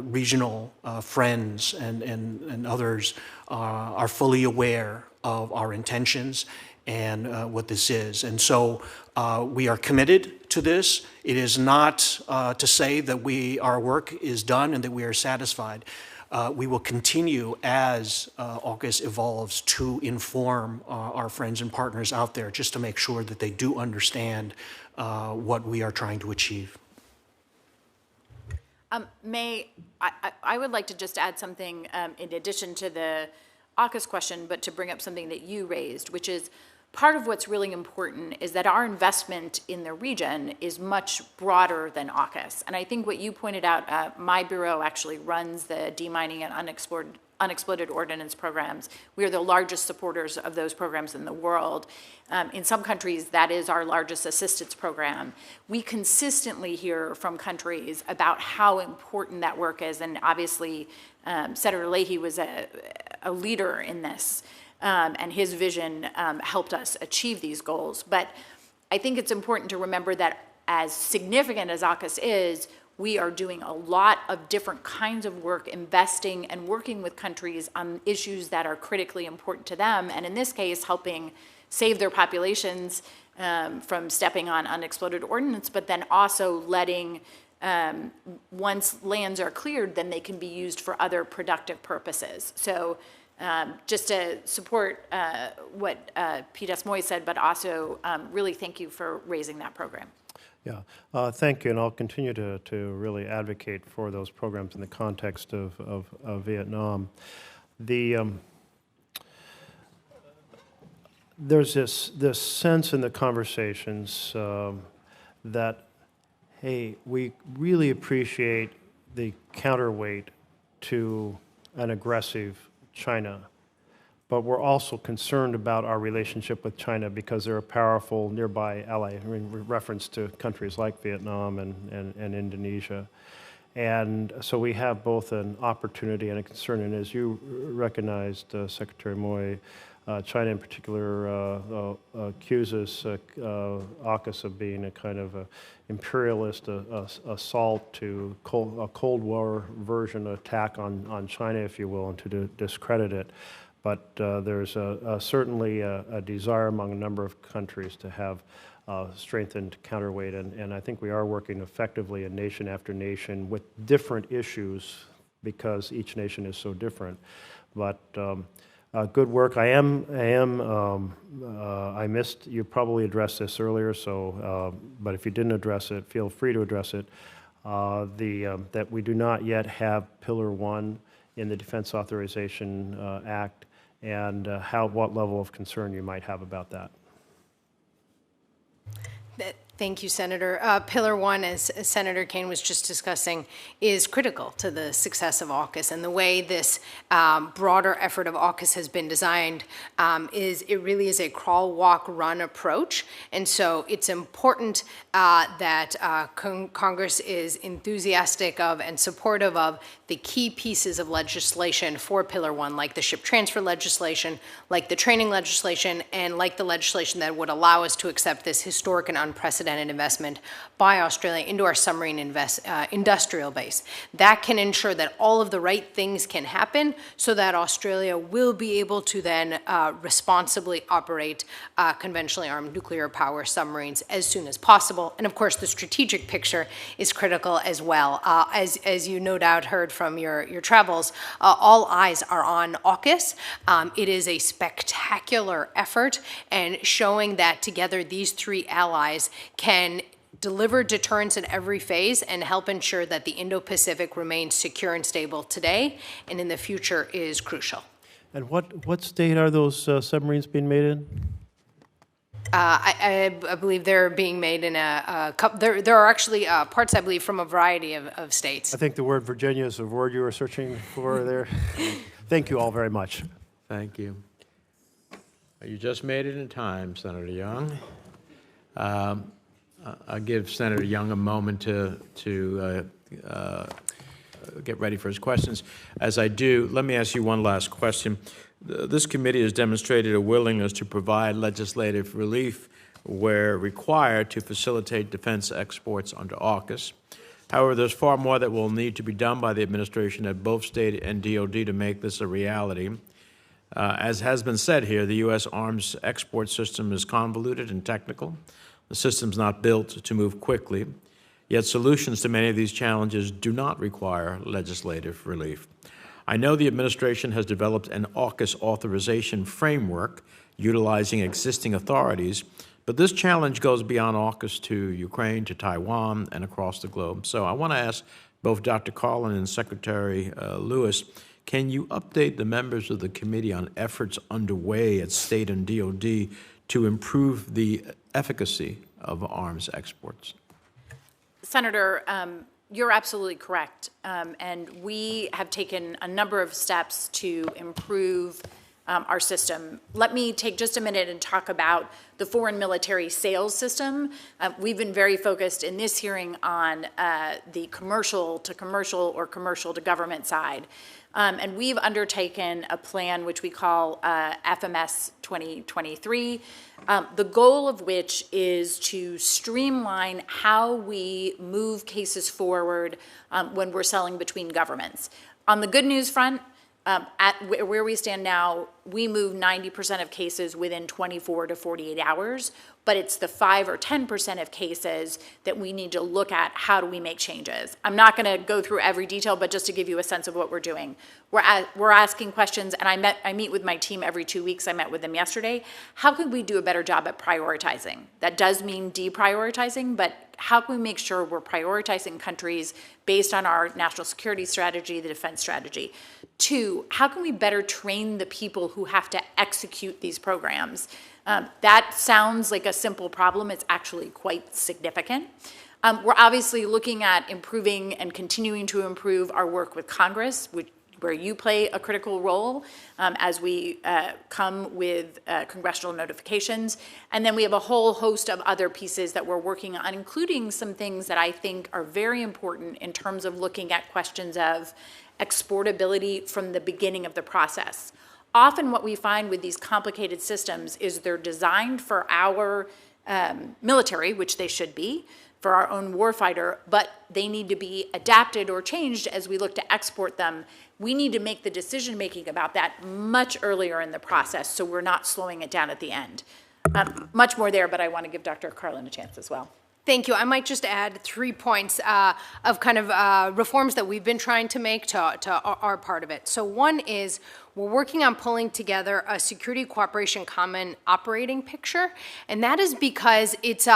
regional friends and others are fully aware of our intentions and what this is. And so we are committed to this. It is not to say that our work is done and that we are satisfied. We will continue as AUKUS evolves to inform our friends and partners out there, just to make sure that they do understand what we are trying to achieve. I would like to just add something in addition to the AUKUS question, but to bring up something that you raised, which is part of what's really important is that our investment in the region is much broader than AUKUS. And I think what you pointed out, my bureau actually runs the demining and unexploded ordnance programs. We are the largest supporters of those programs in the world. In some countries, that is our largest assistance program. We consistently hear from countries about how important that work is, and obviously Senator Leahy was a leader in this. And his vision helped us achieve these goals. But I think it's important to remember that as significant as AUKUS is, we are doing a lot of different kinds of work, investing and working with countries on issues that are critically important to them, and in this case, helping save their populations from stepping on unexploded ordnance, but then also letting, once lands are cleared, then they can be used for other productive purposes. So just to support what Pete Moy said, but also really thank you for raising that program. Yeah, thank you, and I'll continue to really advocate for those programs in the context of Vietnam. There's this sense in the conversations that, hey, we really appreciate the counterweight to an aggressive China, but we're also concerned about our relationship with China because they're a powerful nearby ally, in reference to countries like Vietnam and Indonesia. And so we have both an opportunity and a concern, and as you recognized, Secretary Moy, China in particular accuses AUKUS of being a kind of imperialist assault to a Cold War version attack on China, if you will, and to discredit it. But there's certainly a desire among a number of countries to have strengthened counterweight, and I think we are working effectively in nation after nation with different issues because each nation is so different. But good work. I missed, you probably addressed this earlier, so, but if you didn't address it, feel free to address it, that we do not yet have Pillar 1 in the Defense Authorization Act, and what level of concern you might have about that. Thank you, Senator. Pillar 1, as Senator Kane was just discussing, is critical to the success of AUKUS. And the way this broader effort of AUKUS has been designed is it really is a crawl, walk, run approach. And so it's important that Congress is enthusiastic of and supportive of the key pieces of legislation for Pillar 1, like the ship transfer legislation, like the training legislation, and like the legislation that would allow us to accept this historic and unprecedented unprecedented investment by Australia into our submarine industrial base. That can ensure that all of the right things can happen so that Australia will be able to then responsibly operate conventionally armed nuclear power submarines as soon as possible. And of course, the strategic picture is critical as well. As you no doubt heard from your travels, all eyes are on AUKUS. It is a spectacular effort, and showing that together these three allies can deliver deterrence in every phase and help ensure that the Indo-Pacific remains secure and stable today and in the future is crucial. And what state are those submarines being made in? I believe they're being made in a couple. There are actually parts, I believe, from a variety of states. I think the word Virginia is the word you were searching for there. Thank you all very much. Thank you. You just made it in time, Senator Young. I'll give Senator Young a moment to get ready for his questions. As I do, let me ask you one last question. This committee has demonstrated a willingness to provide legislative relief where required to facilitate defense exports under AUKUS. However, there's far more that will need to be done by the administration at both state and DoD to make this a reality. As has been said here, the U.S. arms export system is convoluted and technical. The system's not built to move quickly, yet solutions to many of these challenges do not require legislative relief. I know the administration has developed an AUKUS authorization framework utilizing existing authorities, but this challenge goes beyond AUKUS to Ukraine, to Taiwan, and across the globe. So I want to ask both Dr. Carlin and Secretary Lewis, can you update the members of the committee on efforts underway at state and DoD to improve the efficacy of arms exports? Senator, you're absolutely correct. And we have taken a number of steps to improve our system. Let me take just a minute and talk about the foreign military sales system. We've been very focused in this hearing on the commercial to commercial or commercial to government side. And we've undertaken a plan which we call FMS 2023, the goal of which is to streamline how we move cases forward when we're selling between governments. On the good news front, at where we stand now, we move 90% of cases within 24 to 48 hours, but it's the 5 or 10% of cases that we need to look at. How do we make changes? I'm not going to go through every detail, but just to give you a sense of what we're doing. We're asking questions, and I meet with my team every 2 weeks. I met with them yesterday. How could we do a better job at prioritizing? That does mean deprioritizing, but how can we make sure we're prioritizing countries based on our national security strategy, the defense strategy? 2, how can we better train the people who have to execute these programs? That sounds like a simple problem. It's actually quite significant. We're obviously looking at improving and continuing to improve our work with Congress, where you play a critical role as we come with congressional notifications. And then we have a whole host of other pieces that we're working on, including some things that I think are very important in terms of looking at questions of exportability from the beginning of the process. Often what we find with these complicated systems is they're designed for our military, which they should be, for our own warfighter, but they need to be adapted or changed as we look to export them. We need to make the decision-making about that much earlier in the process so we're not slowing it down at the end. Much more there, but I want to give Dr. Carlin a chance as well. Thank you. I might just add 3 points of kind of reforms that we've been trying to make to our part of it. So one is we're working on pulling together a security cooperation common operating picture, and that is because it's,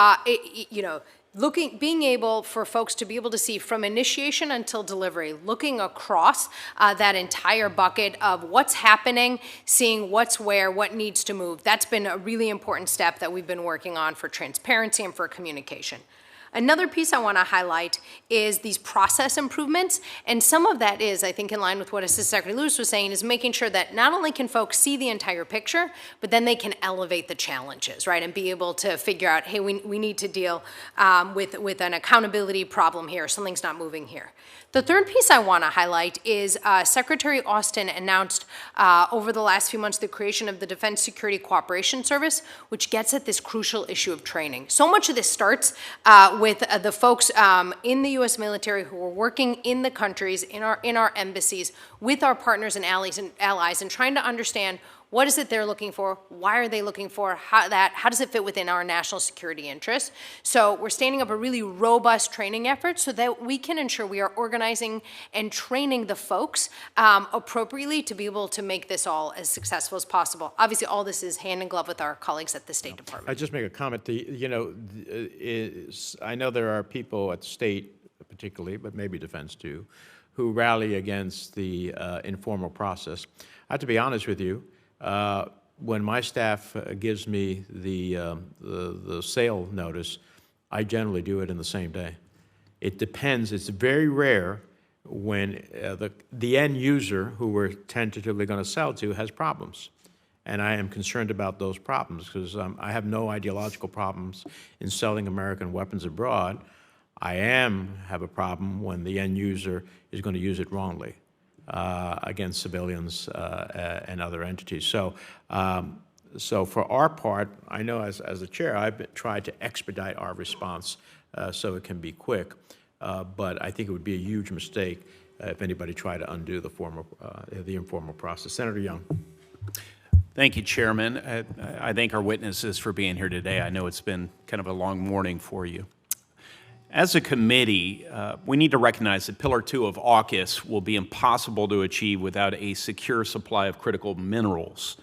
being able for folks to be able to see from initiation until delivery, looking across that entire bucket of what's happening, seeing what's where, what needs to move. That's been a really important step that we've been working on for transparency and for communication. Another piece I want to highlight is these process improvements, and some of that is, I think, in line with what Assistant Secretary Lewis was saying, is making sure that not only can folks see the entire picture, but then they can elevate the challenges, right, and be able to figure out, hey, we need to deal with an accountability problem here, something's not moving here. The third piece I want to highlight is Secretary Austin announced over the last few months the creation of the Defense Security Cooperation Service, which gets at this crucial issue of training. So much of this starts with the folks in the U.S. military who are working in the countries, in our embassies, with our partners and allies, and trying to understand what is it they're looking for? Why are they looking for? How does it fit within our national security interests? So we're standing up a really robust training effort so that we can ensure we are organizing and training the folks appropriately to be able to make this all as successful as possible. Obviously, all this is hand in glove with our colleagues at the State Department. I just make a comment. I know there are people at state, particularly, but maybe defense too, who rally against the informal process. I have to be honest with you. When my staff gives me the sale notice, I generally do it in the same day. It depends. It's very rare when the end user who we're tentatively going to sell to has problems. And I am concerned about those problems because I have no ideological problems in selling American weapons abroad. I have a problem when the end user is going to use it wrongly. Against civilians and other entities. So for our part, I know as the chair, I've tried to expedite our response so it can be quick. But I think it would be a huge mistake if anybody tried to undo the informal process. Senator Young. Thank you, Chairman. I thank our witnesses for being here today. I know it's been kind of a long morning for you. As a committee, we need to recognize that Pillar 2 of AUKUS will be impossible to achieve without a secure supply of critical minerals.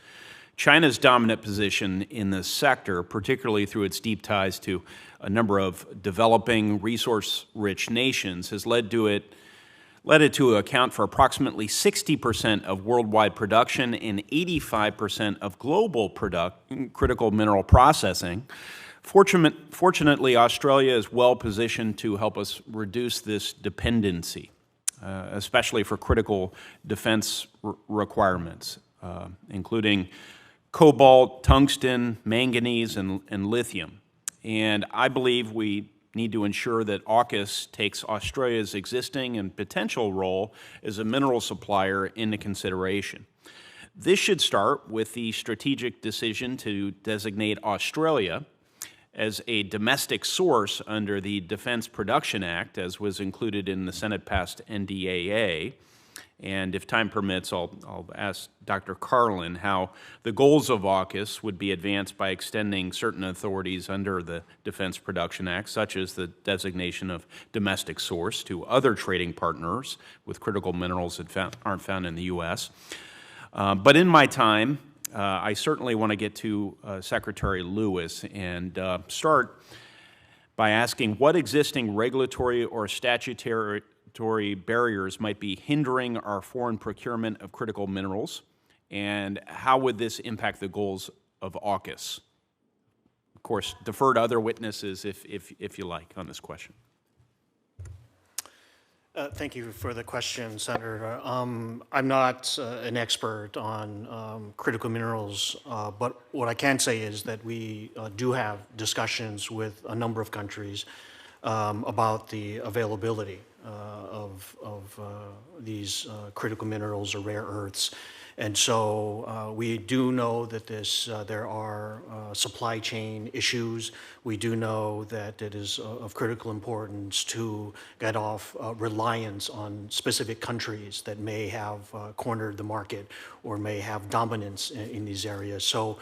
China's dominant position in this sector, particularly through its deep ties to a number of developing, resource-rich nations, has led it to account for approximately 60% of worldwide production and 85% of global critical mineral processing. Fortunately, Australia is well positioned to help us reduce this dependency, especially for critical defense requirements, including cobalt, tungsten, manganese, and lithium. And I believe we need to ensure that AUKUS takes Australia's existing and potential role as a mineral supplier into consideration. This should start with the strategic decision to designate Australia as a domestic source under the Defense Production Act, as was included in the Senate-passed NDAA. And if time permits, I'll ask Dr. Carlin how the goals of AUKUS would be advanced by extending certain authorities under the Defense Production Act, such as the designation of domestic source, to other trading partners with critical minerals that aren't found in the U.S. But in my time, I certainly want to get to Secretary Lewis and start by asking what existing regulatory or statutory barriers might be hindering our foreign procurement of critical minerals, and how would this impact the goals of AUKUS? Of course, defer to other witnesses if you like on this question. Thank you for the question, Senator. I'm not an expert on critical minerals, but what I can say is that we do have discussions with a number of countries about the availability of these critical minerals or rare earths. And so we do know that there are supply chain issues. We do know that it is of critical importance to get off reliance on specific countries that may have cornered the market or may have dominance in these areas. So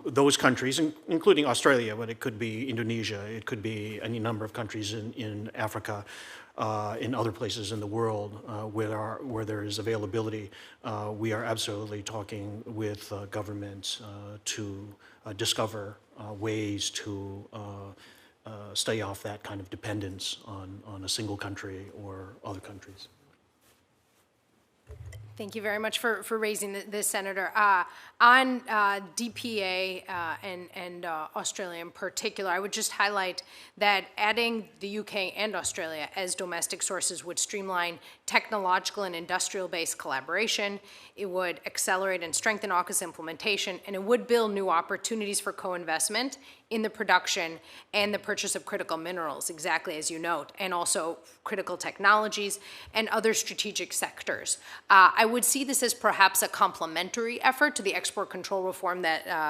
those countries, including Australia, but it could be Indonesia, it could be any number of countries in Africa, in other places in the world where there is availability, we are absolutely talking with governments to discover ways to stay off that kind of dependence on a single country or other countries. Thank you very much for raising this, Senator. On DPA and Australia in particular, I would just highlight that adding the UK and Australia as domestic sources would streamline technological and industrial-based collaboration. It would accelerate and strengthen AUKUS implementation, and it would build new opportunities for co-investment in the production and the purchase of critical minerals, exactly as you note, and also critical technologies and other strategic sectors. I would see this as perhaps a complementary effort to the export control reform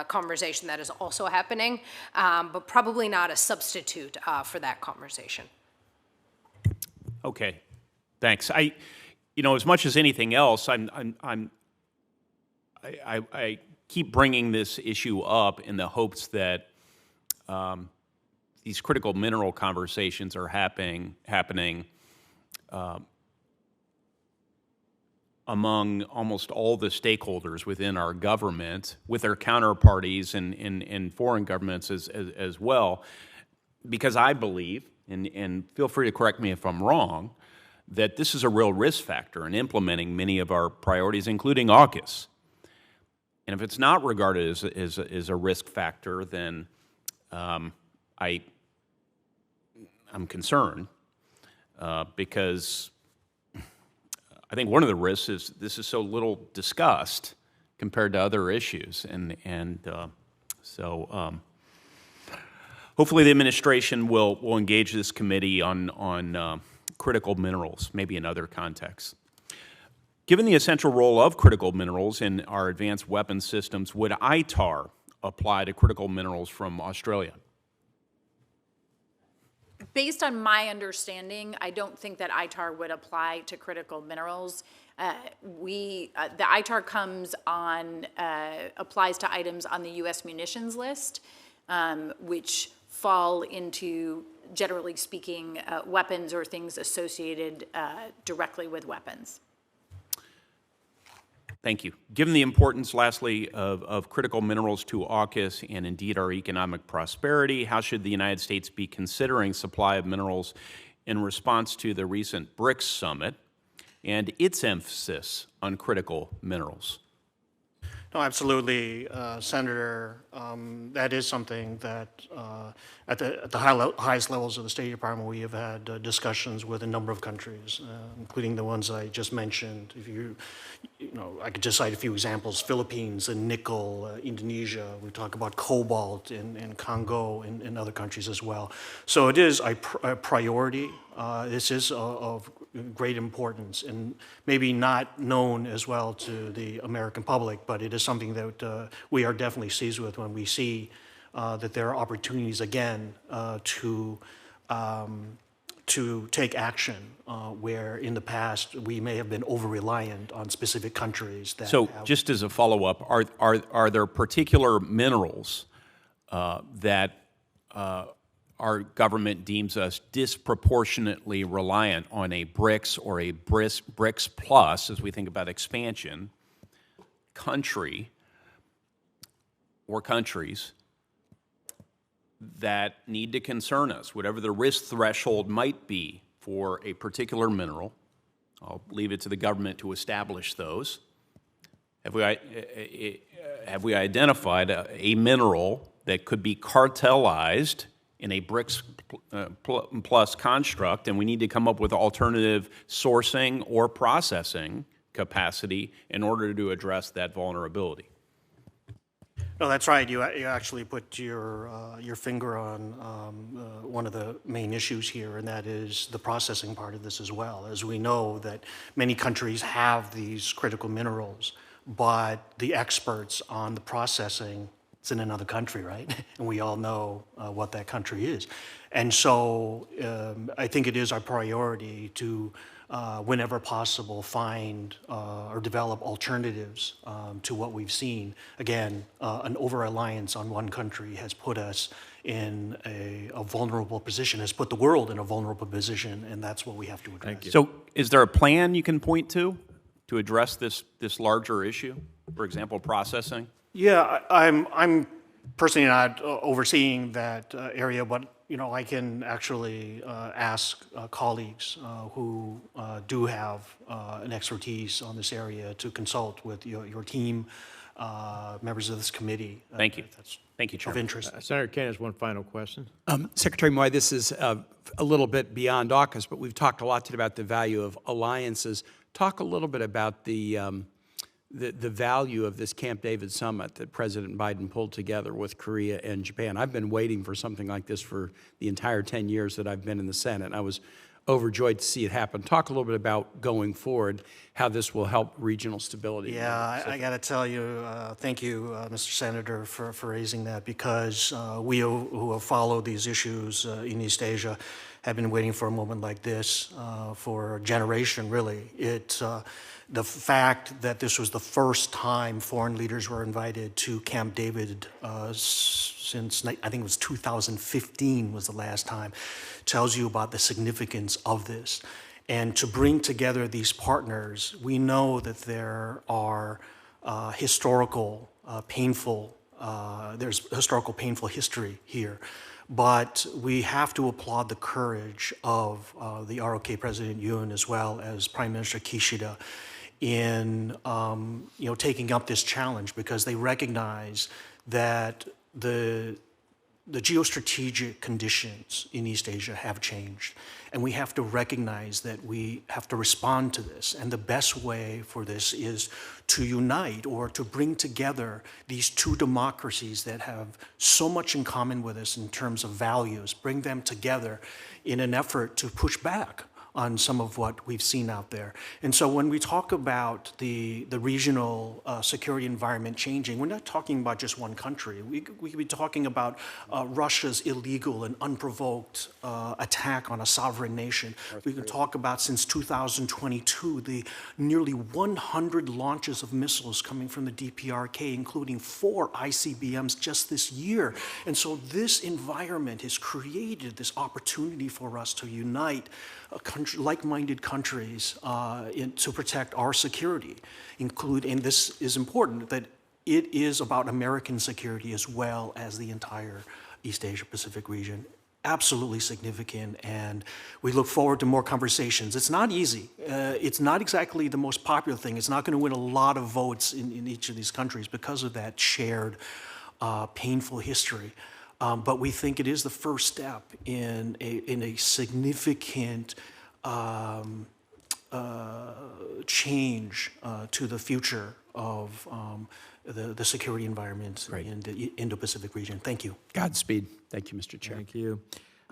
conversation that is also happening, but probably not a substitute for that conversation. Okay, thanks. As much as anything else, I keep bringing this issue up in the hopes that these critical mineral conversations are happening among almost all the stakeholders within our government, with their counterparties in foreign governments as well, because I believe, and feel free to correct me if I'm wrong, that this is a real risk factor in implementing many of our priorities, including AUKUS. And if it's not regarded as a risk factor, then I'm concerned because I think one of the risks is this is so little discussed compared to other issues, so hopefully the administration will engage this committee on critical minerals, maybe in other contexts. Given the essential role of critical minerals in our advanced weapons systems, would ITAR apply to critical minerals from Australia? Based on my understanding, I don't think that ITAR would apply to critical minerals. The ITAR applies to items on the U.S. munitions list, which fall into, generally speaking, weapons or things associated directly with weapons. Thank you. Given the importance, lastly, of critical minerals to AUKUS and indeed our economic prosperity, how should the United States be considering supply of minerals in response to the recent BRICS summit and its emphasis on critical minerals? No, absolutely, Senator. That is something that at the highest levels of the State Department, we have had discussions with a number of countries, including the ones I just mentioned. I could just cite a few examples: Philippines and nickel, Indonesia. We talk about cobalt in Congo and other countries as well. So it is a priority. This is of great importance and maybe not known as well to the American public, but it is something that we are definitely seized with when we see that there are opportunities again to take action where in the past we may have been over-reliant on specific countries. So just as a follow-up, are there particular minerals that our government deems us disproportionately reliant on a BRICS or a BRICS plus, as we think about expansion, country or countries that need to concern us, whatever the risk threshold might be for a particular mineral? I'll leave it to the government to establish those. Have we identified a mineral that could be cartelized in a BRICS plus construct, and we need to come up with alternative sourcing or processing capacity in order to address that vulnerability? No, that's right. You actually put your finger on one of the main issues here, and that is the processing part of this as well. As we know that many countries have these critical minerals, but the experts on the processing, it's in another country, right? And we all know what that country is. And so I think it is our priority to, whenever possible, find or develop alternatives to what we've seen. Again, an over-reliance on one country has put us in a vulnerable position, has put the world in a vulnerable position, and that's what we have to address. Thank you. So is there a plan you can point to address this larger issue? For example, processing? Yeah, I'm personally not overseeing that area, but I can actually ask colleagues who do have an expertise on this area to consult with your team, members of this committee. Thank you. That's Thank you, of Chairman. interest. Senator Kane has one final question. Secretary Moy, this is a little bit beyond AUKUS, but we've talked a lot today about the value of alliances. Talk a little bit about the value of this Camp David summit that President Biden pulled together with Korea and Japan. I've been waiting for something like this for the entire 10 years that I've been in the Senate. I was overjoyed to see it happen. Talk a little bit about going forward, how this will help regional stability. Yeah, I got to tell you, thank you, Mr. Senator, for raising that, because we who have followed these issues in East Asia have been waiting for a moment like this for a generation, really. The fact that this was the first time foreign leaders were invited to Camp David since, I think it was 2015 was the last time, tells you about the significance of this. And to bring together these partners, we know that there are historical, painful history here. But we have to applaud the courage of the ROK President Yoon, as well as Prime Minister Kishida, in taking up this challenge, because they recognize that the geostrategic conditions in East Asia have changed, and we have to recognize that we have to respond to this. And the best way for this is to unite, or to bring together these two democracies that have so much in common with us in terms of values, bring them together in an effort to push back on some of what we've seen out there. And so when we talk about the regional security environment changing, we're not talking about just one country. We could be talking about Russia's illegal and unprovoked attack on a sovereign nation. We can talk about, since 2022, the nearly 100 launches of missiles coming from the DPRK, including 4 ICBMs just this year. And so this environment has created this opportunity for us to unite like-minded countries to protect our security. And this is important, that it is about American security as well as the entire East Asia Pacific region. Absolutely significant, and we look forward to more conversations. It's not easy. It's not exactly the most popular thing. It's not going to win a lot of votes in each of these countries because of that shared painful history. But we think it is the first step in a significant change to the future of the security environment in the Indo-Pacific region. Thank you. Godspeed. Thank you, Mr. Chair. Thank you.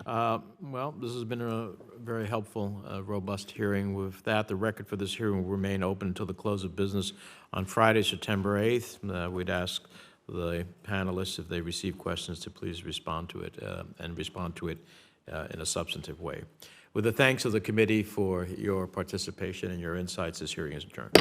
Well, this has been a very helpful, robust hearing. With that, the record for this hearing will remain open until the close of business on Friday, September 8th. We'd ask the panelists, if they receive questions, to please respond to it and respond to it in a substantive way. With the thanks of the committee for your participation and your insights, this hearing is adjourned.